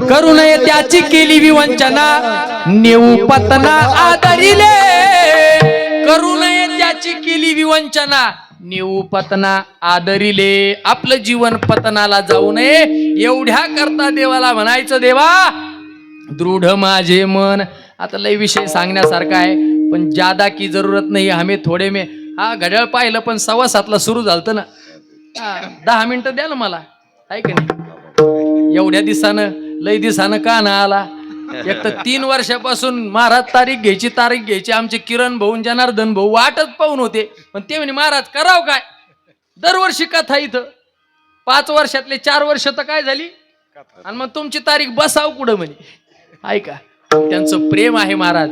करू नये त्याची केली विवंचना, नेऊ पतना आदरिले. करू नये त्याची केली विवंचना, नेऊ पतना आदरिले. आपलं जीवन पतनाला जाऊ नये एवढ्या करता देवाला म्हणायचं, देवा दृढ माझे मन. आता लय विषय सांगण्यासारखा आहे, पण जादा की जरूरत नाही हमें थोडे में. हा घड्याळ पाहिलं पण 7:15 सुरू झालं ना. 10 मिनिटं द्या ना मला, आहे की नाही. एवढ्या दिवसानं लय दिवसानं का ना आला, एक तर 3 वर्षापासून महाराज तारीख घ्यायची आमचे किरण भाऊ जनार्दन भाऊ वाटच पाहून होते, पण ते म्हणे महाराज कराव काय, दरवर्षी कथा इथं 5 वर्षातले 4 वर्ष तर काय झाली आणि मग तुमची तारीख बसाव कुठं म्हणे. ऐका, त्यांचं प्रेम आहे महाराज.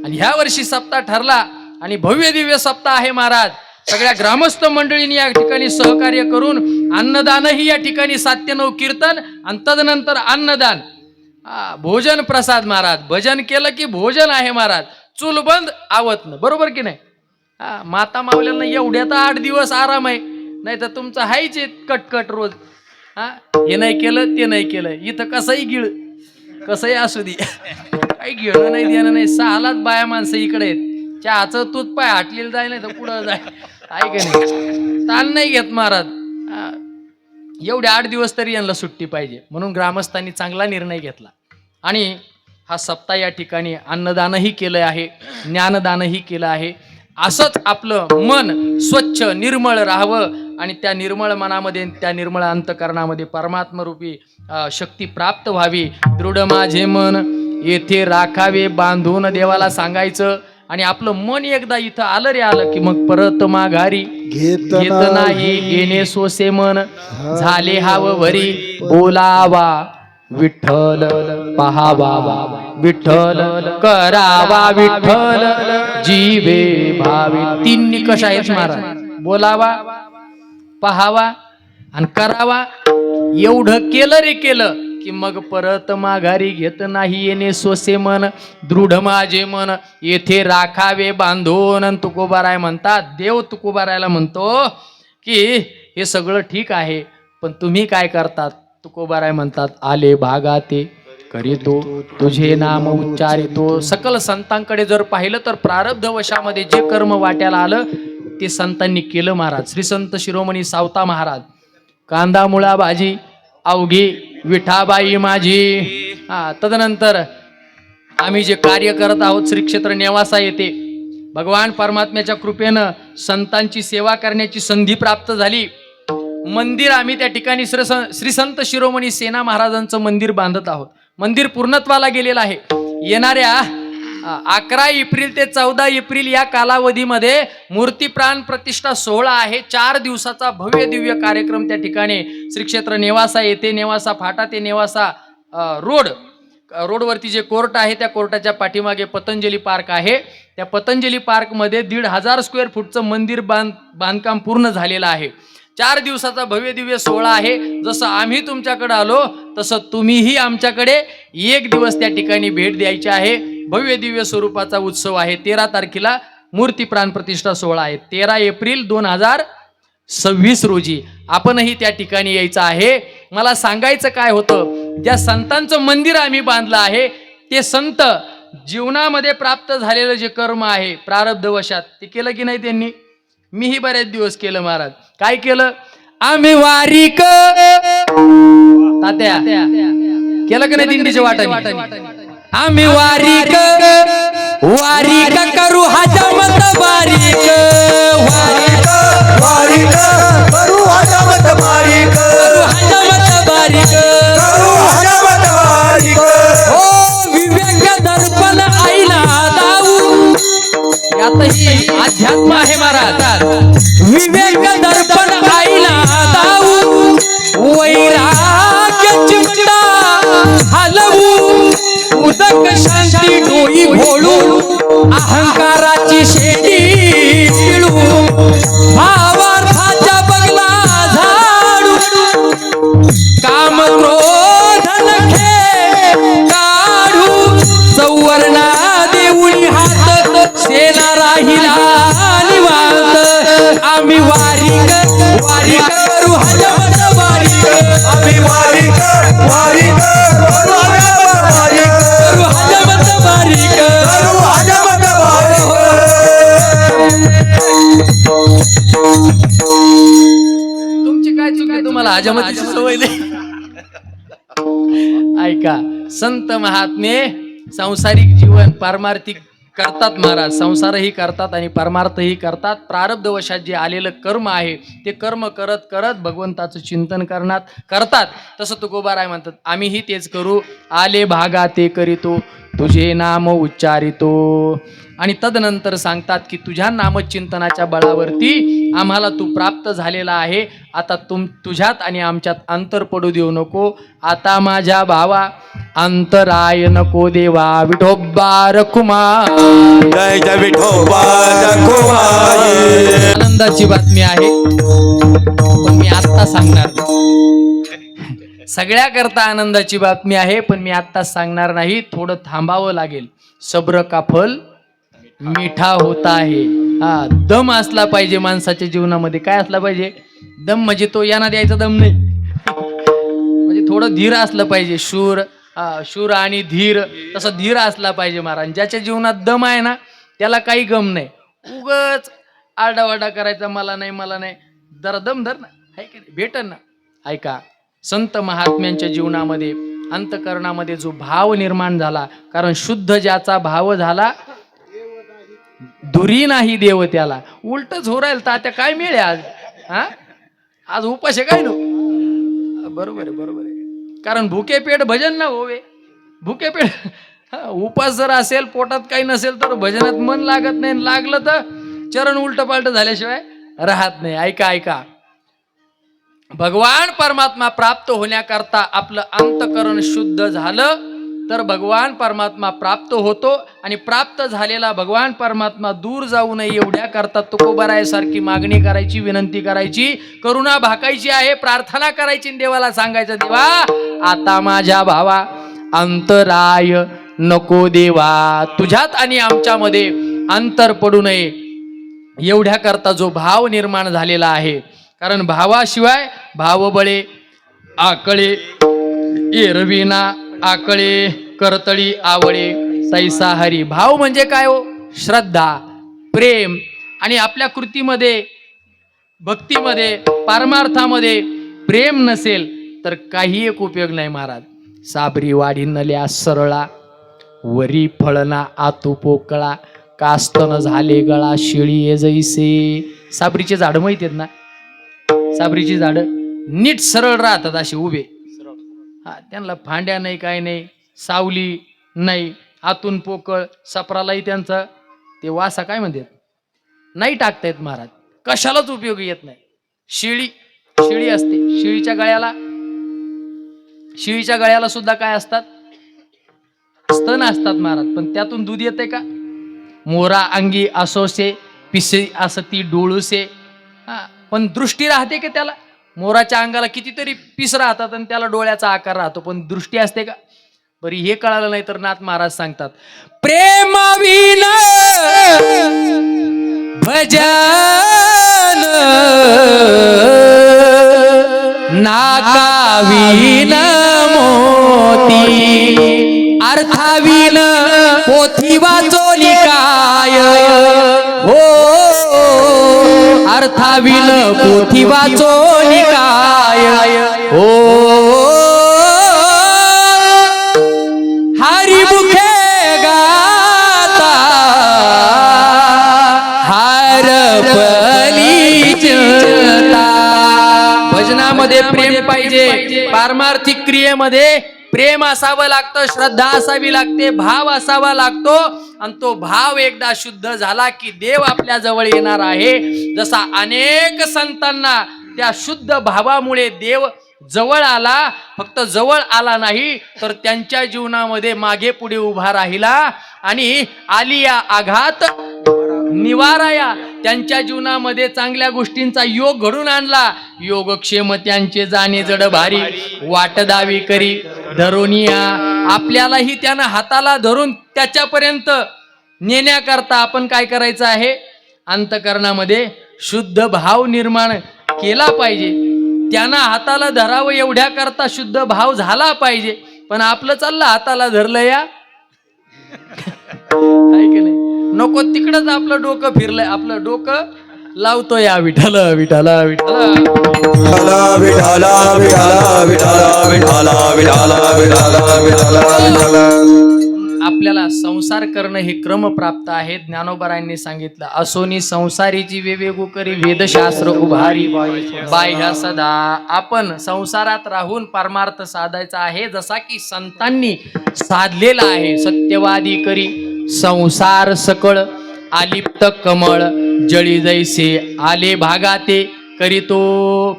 आणि ह्या वर्षी सप्ताह ठरला आणि भव्य दिव्य सप्ताह आहे महाराज. सगळ्या ग्रामस्थ मंडळींनी या ठिकाणी सहकार्य करून अन्नदानही या ठिकाणी 7 ते 9 कीर्तन आणि तदनंतर अन्नदान, भोजन प्रसाद महाराज. भजन केलं की भोजन आहे महाराज, चूल बंद आवत न, बरोबर की नाही. माता मावल्यांना एवढ्या तर 8 दिवस आराम आहे, नाही तर तुमचं हायच कटकट रोज. हे नाही केलं ते नाही केलं, इथं कसंही गिळ कसंही असू दे, काही गिळणं नाही देणं नाही. 6 बाया माणसं इकडे आहेत, चहाचं तूच पाय हाटलेलं जाय नाही तर पुढं जाय, आहे का नाही. ताण नाही घेत महाराज. एवढे 8 दिवस तरी यांना सुट्टी पाहिजे, म्हणून ग्रामस्थांनी चांगला निर्णय घेतला आणि हा सप्ताह या ठिकाणी अन्नदानही केलं आहे, ज्ञानदानही केलं आहे. असंच आपलं मन स्वच्छ निर्मळ राहावं आणि त्या निर्मळ मनामध्ये, त्या निर्मळ अंतकरणामध्ये परमात्मरूपी शक्ती प्राप्त व्हावी. दृढ माझे मन येथे राखावे बांधून देवाला सांगायचं. आणि आपलं मन एकदा इथं आलं रे आलं की मग परत माघारी घेत नाही. गेणे सोसे मन झाले हाव वरी, बोलावा विठ्ठल पहावा विठ्ठल करावा विठ्ठल जीवे भावे. 3 निकष आहेत महाराज, बोलावा पहावा आणि करावा. एवढं केलं रे केलं की मग परत माघारी घेत नाही. येणे सोसे मन दृढ माझे मन येथे राखावे बांधून. तुकोबाराय म्हणतात, देव तुकोबारायला म्हणतो की हे सगळं ठीक आहे, पण तुम्ही काय करतात. तुकोबाराय म्हणतात, आले भागाते करीतो तुझे नाम उच्चारितो. सकल संतांकडे जर पाहिलं तर प्रारब्ध वशामध्ये जे कर्म वाट्याला आलं ते संतांनी केलं महाराज. श्री संत शिरोमणी सावता महाराज, कांदा मुळा भाजी अवघी विठाबाई माझी. तदनंतर आम्ही जे कार्य करत आहोत श्री क्षेत्र नेवासा येथे भगवान परमात्म्याच्या कृपेनं संतांची सेवा करण्याची संधी प्राप्त झाली. मंदिर आम्ही त्या ठिकाणी श्री संत शिरोमणी सेना महाराजांचं मंदिर बांधत आहोत. मंदिर पूर्णत्वाला गेलेलं आहे. येणाऱ्या 11 एप्रिल ते 14 एप्रिल या कालावधीमध्ये मूर्ती प्राण प्रतिष्ठा सोहळा आहे. 4 दिवसाचा भव्य दिव्य कार्यक्रम त्या ठिकाणी श्री क्षेत्र नेवासा येथे, नेवासा फाटा ते नेवासा रोडवरती जे कोर्ट आहे त्या कोर्टाच्या पाठीमागे पतंजली पार्क आहे. त्या पतंजली पार्कमध्ये 1,500 स्क्वेअर फूटचं मंदिर बांधकाम पूर्ण झालेलं आहे. 4 दिवसाचा भव्य दिव्य सोहळा आहे. जसं आम्ही तुमच्याकडे आलो तसं तुम्हीही आमच्याकडे 1 दिवस त्या ठिकाणी भेट द्यायची आहे. भव्य दिव्य स्वरूपाचा उत्सव आहे. 13 तारखेला मूर्ती प्राण प्रतिष्ठा सोहळा आहे. 13 एप्रिल 2026 रोजी आपणही त्या ठिकाणी यायचं आहे. मला सांगायचं काय होतं, ज्या संतांचं मंदिर आम्ही बांधलं आहे ते संत जीवनामध्ये प्राप्त झालेलं जे कर्म आहे प्रारब्ध वशात ते केलं की नाही त्यांनी. मीही बरेच दिवस केलं महाराज. काय केलं, आम्ही वारीक तात्या केलं की नाही दिंडीच्या वाटाने. आम्ही वारीक करू हजामत बारीक, वारीक करू हजामत बारीक, हजामत बारीक, हजामत बारीक. हो विवेक दर्पण आईला दाऊ. यातही अध्यात्म आहे महाराज. विवेक दर्पण आईला दाऊ, वैराग्य चिमटा हलवू, उदक शांती डोई घोळू, अहंकाराची शेडी पिळू, भावार्थाच्या बगला झाडू, काम क्रोध नखे काढू, सौवर्णा देऊळी हात सेना राहिला निवांत. आम्ही वारीक करू हजामत बारीक, आम्ही वारीक करू हजामत बारीक, करू हजामत तुमची काय चूक आहे, तुम्हाला हजामतीची सवय नाही. ऐका, संत महात्मे सांसारिक जीवन पारमार्थिक करतात महाराज, संसारही करतात आणि परमार्थही करतात. प्रारब्धवशात जे आलेलं कर्म आहे ते कर्म करत करत भगवंताचं चिंतन करतात. तसं तुकोबाराय म्हणतात, आम्हीही तेच करू. आले भागा ते करीतो, तुझे नाम उच्चारितो. आणि तदनंतर सांगतात की तुझ्या नामचिंतनाच्या बळावरती आम्हाला तू प्राप्त झालेला आहे. आता तुझ्यात आणि आमच्यात अंतर पडू देऊ नको. आता माझ्या भावा अंतराय नको देवा. विठोबा रखुमाई. जय जय विठोबा रखुमाई. आनंदाची बातमी आहे, पण मी आत्ता सांगणार नाही. सगळ्या करता आनंदाची बातमी आहे, पण मी आत्ता सांगणार नाही. थोडं थांबावं लागेल. सब्र का फल मिठा होता आहे. हा, दम असला पाहिजे माणसाच्या जीवनामध्ये. काय असला पाहिजे? दम. म्हणजे तो यांना द्यायचा दम नाही, म्हणजे थोडं धीर असलं पाहिजे. शूर आणि धीर, तसं धीर असला पाहिजे महाराज. ज्याच्या जीवनात दम आहे ना त्याला काही गम नाही. उगच आरडावारडा करायचा, मला नाही. जरा दम धर ना, आहे की भेटन ना. ऐका, संत महात्म्यांच्या जीवनामध्ये अंतकरणामध्ये जो भाव निर्माण झाला, कारण शुद्ध ज्याचा भाव झाला दुरी नाही देव त्याला. उलटच हो राहील तात्या, काय मिळे आज? आज उपास आहे काय नो? बरोबर आहे. कारण भुके पेट भजन ना होवे. भुके पेट उपास जर असेल, पोटात काही नसेल तर भजनात मन लागत नाही. लागलं तर चरण उलट पालट झाल्याशिवाय राहत नाही. ऐका, भगवान परमात्मा प्राप्त होण्याकरता आपलं अंतकरण शुद्ध झालं तर भगवान परमात्मा प्राप्त होतो. आणि प्राप्त झालेला भगवान परमात्मा दूर जाऊ नये एवढ्या करता तुकोबारायासारखी मागणी करायची, विनंती करायची, करुणा भाकायची आहे, प्रार्थना करायची, देवाला सांगायचं, देवा आता माझ्या भावा अंतराय नको देवा. तुझ्यात आणि आमच्यामध्ये अंतर पडू नये एवढ्या करता जो भाव निर्माण झालेला आहे. कारण भावाशिवाय भावबळे आकळे एरविना आकळे करतळी आवळे सैसा हरी. भाव म्हणजे काय हो? श्रद्धा, प्रेम. आणि आपल्या कृतीमध्ये, भक्तीमध्ये, पारमार्थामध्ये प्रेम नसेल तर काही एक उपयोग नाही महाराज. साबरी वाढी नल्या सरळा, वरी फळना आतू पोकळा, कास्तन झाले गळा शिळी जैसे. साबरीचे झाड माहित आहेत ना? साबरीची झाड नीट सरळ राहतात, असे उभे. त्यांना फांड्या नाही, काय नाही, सावली नाही, आतून पोकळ. सपरालाही त्यांचा ते वासा काय म्हणतात नाही टाकता येत महाराज, कशालाच उपयोग येत नाही. शिळी असते. शिळीच्या गळ्याला सुद्धा काय असतात? स्तन असतात महाराज. पण त्यातून दूध येते का? मोरा अंगी असोसे पिसे असती डोळूसे. पण दृष्टी राहते का त्याला? मोराच्या अंगाला कितीतरी पीस राहतात आणि त्याला डोळ्याचा आकार राहतो, पण दृष्टी असते का? बरी हे कळालं नाही तर नाथ महाराज सांगतात, प्रेमाविन भजन नाकाविन मोती, अर्थाविन पोथी वाचोली काय हो, अर्थाविन पोथी वाचोली काय हो. हरी मुखे गाता हरपली चिंता. भजनामध्ये प्रेम पाहिजे, पारमार्थिक क्रियेमध्ये प्रेम असावं लागतं, श्रद्धा असावी लागते, भाव असावा लागतो. आणि तो भाव एकदा शुद्ध झाला की देव आपल्या जवळ येणार आहे. जसा अनेक संतांना त्या शुद्ध भावामुळे देव जवळ आला, फक्त जवळ आला नाही तर त्यांच्या जीवनामध्ये मागे पुढे उभा राहिला आणि आलिया आघात निवाराया, त्यांच्या जीवनामध्ये चांगल्या गोष्टींचा योग घडून आणला. योगक्षेम त्यांचे जाणे जड भारी, वाट दावी करी धरोनिया. आपल्यालाही त्यानं हाताला धरून त्याच्यापर्यंत नेण्याकरता आपण काय करायचं आहे? अंतकरणामध्ये शुद्ध भाव निर्माण केला पाहिजे. त्यांना हाताला धरावं एवढ्या करता शुद्ध भाव झाला पाहिजे. पण आपलं चाललं हाताला धरलं या आहे की नाही? नको तिकडच आपलं डोकं फिरलंय, आपलं डोकं लावतो या विठाला विठाला विठाला विठाला विठाला विठाला विठाला विठाला विठाला विठाला विठाला. आपल्याला संसार करणं हे क्रम प्राप्त आहे. ज्ञानोबरायांनी सांगितलं, असोनी संसारीची वेवेगू करी वेदशास्त्र उभारी बाह्य सदा. आपण संसारात राहून परमार्थ साधायचा आहे, जसा की संतांनी साधलेला आहे. सत्यवादी करी संसार सकळ आलिप्त कमळ जळी जैसे आले भागाते करी तो.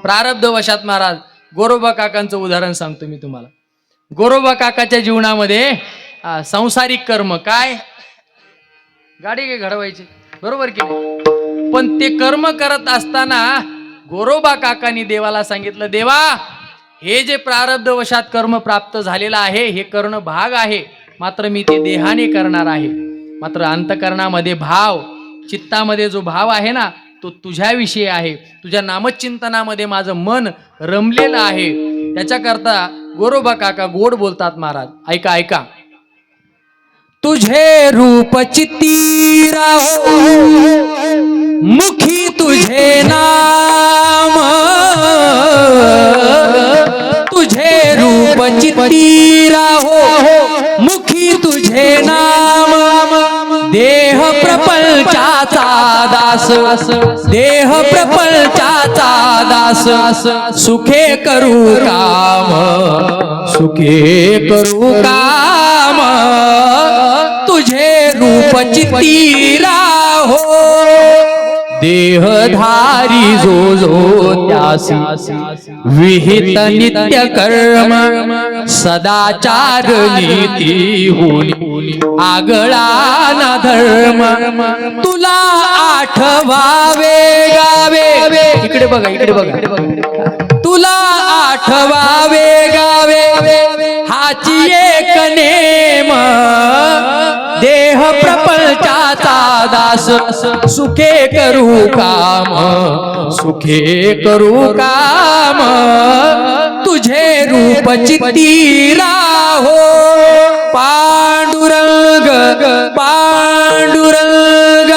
प्रारब्ध वशात महाराज गोरोबा काकांचं उदाहरण सांगतो मी तुम्हाला. गोरोबा काकाच्या जीवनामध्ये सांसारिक कर्म काय, गाडी घडवायची, बरोबर की नाही? पण ते कर्म करत असताना गोरोबा काकांनी देवाला सांगितलं, देवा हे जे प्रारब्ध वशात कर्म प्राप्त झालेलं आहे हे करणं भाग आहे, मात्र मी ते देहाने करणार आहे. मात्र अंतकरणामध्ये भाव, चित्तामध्ये जो भाव आहे ना तो तुझ्याविषयी आहे. तुझ्या नामचिंतनामध्ये माझं मन रमलेलं आहे. त्याच्याकरता गोरोबा काका गोड बोलतात महाराज. ऐका ऐका. तुझे रूप चित्ती राहो मुखी तुझे नाम, तुझे रूप चित्ती राहो मुखी तुझे नाम. देह प्रपंचाचा दास, देह प्रपंचाचा दास, सुखे करू काम, सुखे करू काम. तुझे रूप चित्ती राहो देहधारी जो जो त्यासी विहित नित्य कर्म सदाचार नीती होली आगळा न धर्म. तुला आठवावे गावे, इकडे बघा इकडे बघा, तुला आठवावे गावे हाची एक नेम. देह प्रपंचाचा दास, सुखे करू काम, सुखे करू काम. तुझे रूप चित्ती राहो पांडुरंग, पांडुरंग.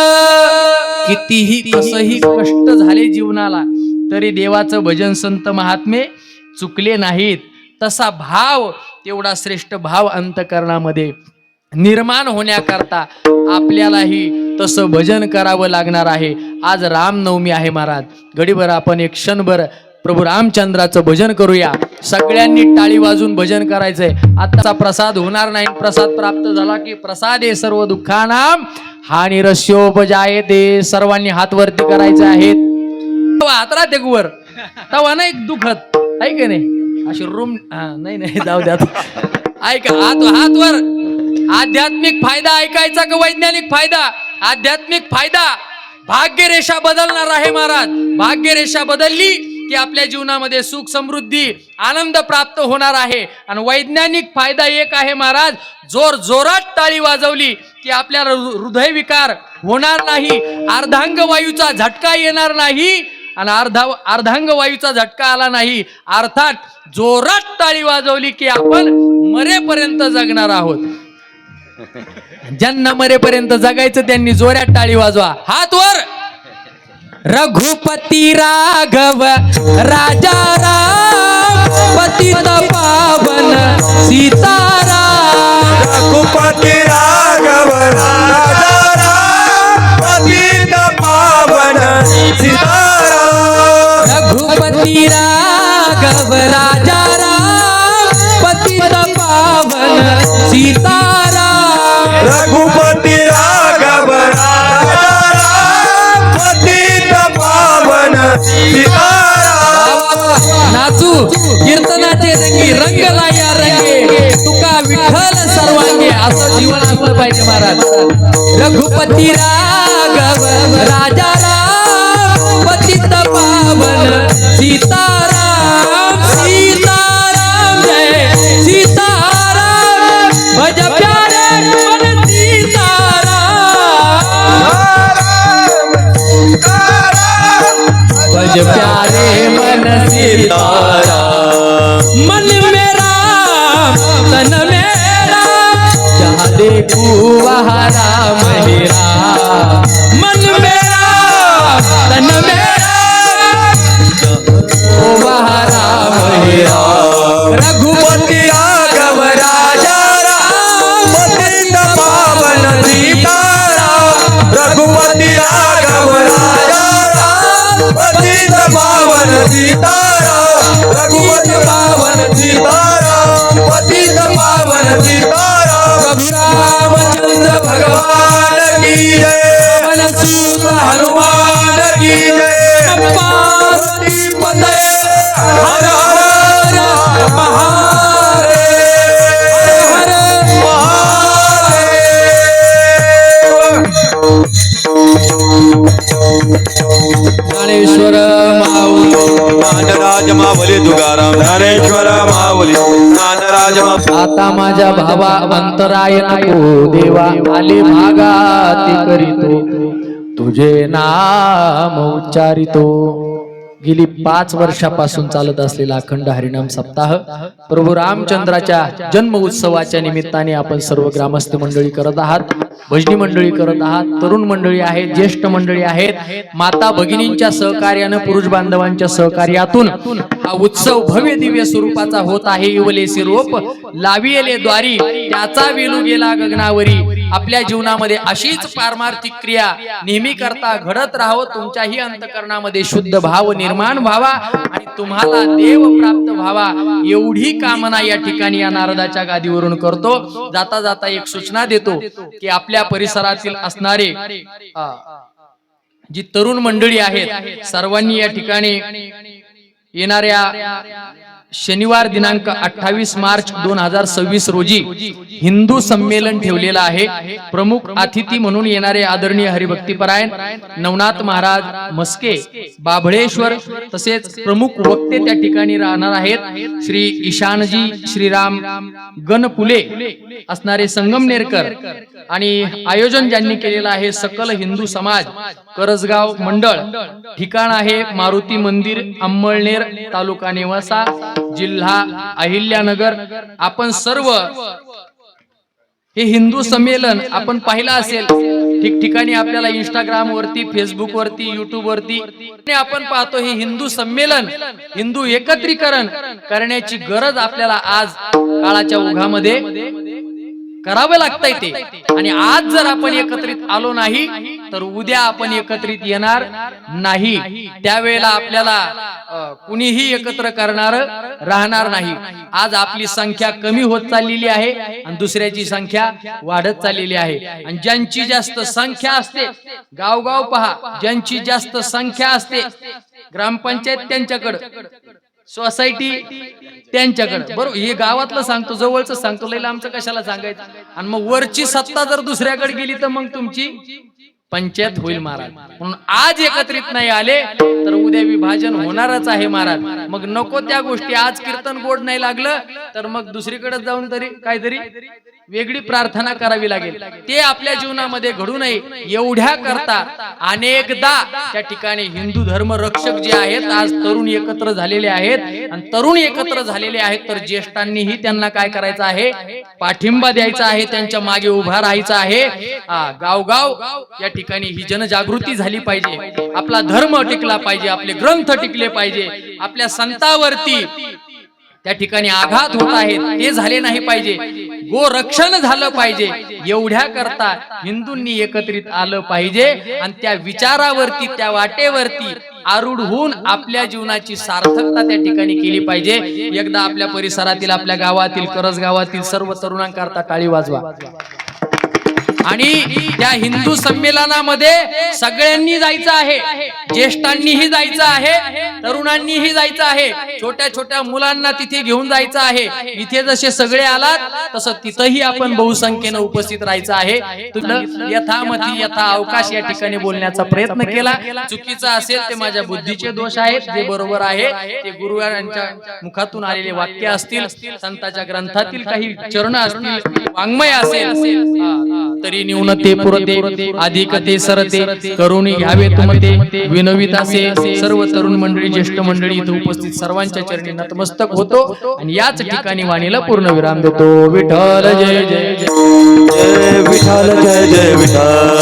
कितीही कसंही कष्ट झाले जीवनाला तरी देवाचं भजन संत महात्मे चुकले नाहीत. तसा भाव, तेवढा श्रेष्ठ भाव अंतकरणामध्ये निर्माण होण्याकरता आपल्यालाही तसं भजन करावं लागणार आहे. आज रामनवमी आहे महाराज. घडीभर आपण एक क्षणभर प्रभू रामचंद्राचं भजन करूया. सगळ्यांनी टाळी वाजून भजन करायचंय. आजचा प्रसाद होणार नाही. प्रसाद प्राप्त झाला की प्रसादे सर्व दुःखानां हानिरस्योपजायते. सर्वांनी हात वरती करायचे आहेत. हात राहते वर तवा नाही दुखत आहे की नाही. अशी रूम नाही नाही जाऊ द्या. ऐका, हात वर. आध्यात्मिक फायदा ऐकायचा का वैज्ञानिक फायदा? आध्यात्मिक फायदा. भाग्यरेषा बदलणार आहे महाराज. भाग्यरेषा बदलली की आपल्या जीवनामध्ये सुख समृद्धी आनंद प्राप्त होणार आहे. आणि वैज्ञानिक फायदा एक आहे महाराज, जोर जोरात टाळी वाजवली की आपल्याला हृदयविकार होणार नाही, अर्धांग वायूचा झटका येणार नाही. आणि अर्धांग वायूचा झटका आला नाही अर्थात जोरात टाळी वाजवली की आपण मरेपर्यंत जगणार आहोत. ज्यांना मरेपर्यंत जगायचं त्यांनी जोरात टाळी वाजवा. हात वर. रघुपती राघव राजा राम पतित पावन सीताराम. रघुपती राघव राजा राम पतित पावन सीताराम. रघुपती राघव राजा राम पतित पावन सीताराम. रघुपती राघव राजा राम पतित पावन सीताराम. नाचू कीर्तनाचे रंगी रंग लाया रंगे तुका विठ्ठल सर्वांगे असं जीवन असलं पाहिजे महाराज. रघुपती राघव राजा राम पतित पावन सीताराम. सीताराम जय सीताराम. भज प्यारे मन सीताराम. भज प्यारे मन सीताराम. मन मेरा तन मेरा जहाँ देखूं वहाँ राम ही राम. मन मेरा तन मेरा वहाँ राम ही राम. रघुपती राघव राजा राम पतित राजा आता माझ्या भावा अंतराय नको देवा आले भागाती करीतो तुझे नाम उच्चारितो. गेली 5 वर्षापासून चालत असलेला अखंड हरिनाम सप्ताह प्रभू रामचंद्राच्या जन्म उत्सवाच्या निमित्ताने आपण सर्व ग्रामस्थ मंडळी करत आहात, भजनी मंडळी करत आहात, तरुण मंडळी आहेत, ज्येष्ठ मंडळी आहेत. माता भगिनींच्या सहकार्यानं, पुरुष बांधवांच्या सहकार्यातून हा उत्सव भव्य दिव्य स्वरूपाचा होत आहे. इवलेसी रोप लाविले द्वारी त्याचा वेलू गेला गगनावरी. आपल्या जीवनामध्ये अशीच पारमार्थिक क्रिया नेहमी करता घडत राहो. तुमच्याही अंतःकरणामध्ये शुद्ध भाव निर्माण व्हावा आणि तुम्हाला देव प्राप्त व्हावा एवढी कामना या ठिकाणी या नारदाच्या गादीवरून करतो. जाता जाता एक सूचना देतो की आपल्या परिसरातील असणारे जी तरुण मंडळी आहेत सर्वांनी या ठिकाणी येणाऱ्या शनिवार दिनांक 28 मार्च 2026 रोजी हिंदू संमेलन ठेवलेलं आहे. प्रमुख अतिथी म्हणून येणारे आदरणीय हरिभक्तीपरायण नवनाथ महाराज मस्के बाभळेश्वर तसेच प्रमुख वक्ते त्या ठिकाणी राहणार आहेत. श्री ईशानजी श्रीराम गणपुले असणारे संगमनेरकर आणि आयोजन ज्यांनी केलेलं आहे सकल हिंदू समाज करजगाव मंडळ. ठिकाण आहे मारुती मंदिर अंमळनेर तालुका नेवासा जिल्हा अहिल्यानगर. आपण सर्व हे हिंदू संमेलन आपण पाहिलं असेल ठिकठिकाणी आपल्याला इंस्टाग्राम वरती, फेसबुक वरती, युट्यूब वरती आपण पाहतो. हे हिंदू संमेलन, हिंदू एकत्रीकरण करण्याची गरज आपल्याला आज काळाच्या ओघामध्ये करावं लागतंय ते. आणि आज जर आपण एकत्रित आलो नाही तर उद्या आपण एकत्रित येणार नाही. त्यावेळेला आपल्याला कुणीही एकत्र करणार राहणार नाही. आज आपली संख्या कमी होत चाललेली आहे आणि दुसऱ्याची संख्या वाढत चाललेली आहे. आणि ज्यांची जास्त संख्या असते गावगाव पहा, ज्यांची जास्त संख्या असते ग्रामपंचायत त्यांच्याकडे, सोसायटी त्यांच्याकडे. बरोबर, हे गावातलं सांगतो, जवळच सांगतो, लई लांबचं कशाला सांगायचं. आणि मग वरची सत्ता जर दुसऱ्याकडे गेली तर मग तुमची पंचायत होईल महाराज. म्हणून आज एकत्रित नाही आले तर उद्या विभाजन होणारच आहे महाराज. मग नको त्या गोष्टी. आज कीर्तन गोड नाही लागलं तर मग दुसरीकडे जाऊन तरी काहीतरी वेगळी प्रार्थना करावी लागेल. ते आपल्या जीवनामध्ये घडू नये एवढ्या करता अनेकदा त्या ठिकाणी हिंदू धर्म रक्षक जे आहेत आज तरुण एकत्र झालेले आहेत. आणि तरुण एकत्र झालेले आहेत तर ज्येष्ठांनीही त्यांना काय करायचं आहे, पाठिंबा द्यायचा आहे, त्यांच्या मागे उभा राहायचं आहे. गावगाव या ठिकाणी ही जनजागृती झाली पाहिजे. आपला धर्म टिकला पाहिजे, आपले ग्रंथ टिकले पाहिजे, आपल्या संतांवरती त्या ठिकाणी आघात होत आहेत ते झाले नाही पाहिजे, गोरक्षण झालं पाहिजे. एवढ्या करता हिंदूंनी एकत्रित आलं पाहिजे आणि त्या विचारावरती, त्या वाटेवरती आरूढ होऊन आपल्या जीवनाची सार्थकता त्या ठिकाणी केली पाहिजे. एकदा आपल्या परिसरातील, आपल्या गावातील, करज गावातील सर्व तरुणांकरता टाळी वाजवा. आणि त्या हिंदू संमेलनामध्ये सगळ्यांनी जायचं आहे, ज्येष्ठांनीही जायचं आहे, तरुणांनीही जायचं आहे, छोट्या छोट्या मुलांना तिथे घेऊन जायचं आहे. इथे जसे सगळे आलात तसं तिथंही आपण बहुसंख्येनं उपस्थित राहायचं आहे. तुला यथामती यथा अवकाश या ठिकाणी बोलण्याचा प्रयत्न केला. चुकीचं असेल ते माझ्या बुद्धीचे दोष आहेत, जे बरोबर आहे ते गुरुवारांच्या मुखातून आलेले वाक्य असतील, संतांच्या ग्रंथातील काही चरण असतील, वाङ्मय असेल तरी न्यूनते पुरते अधिकते सरते करुणी घ्यावे तुमते विनवित असे. सर्व तरुण मंडळी, ज्येष्ठ मंडळी इथे उपस्थित सर्वांच्या चरणी नतमस्तक होतो आणि याच ठिकाणी वाणीला पूर्ण विराम देतो. विठ्ठल जय जय जय, जय विठ्ठल, जय जय विठ्ठल.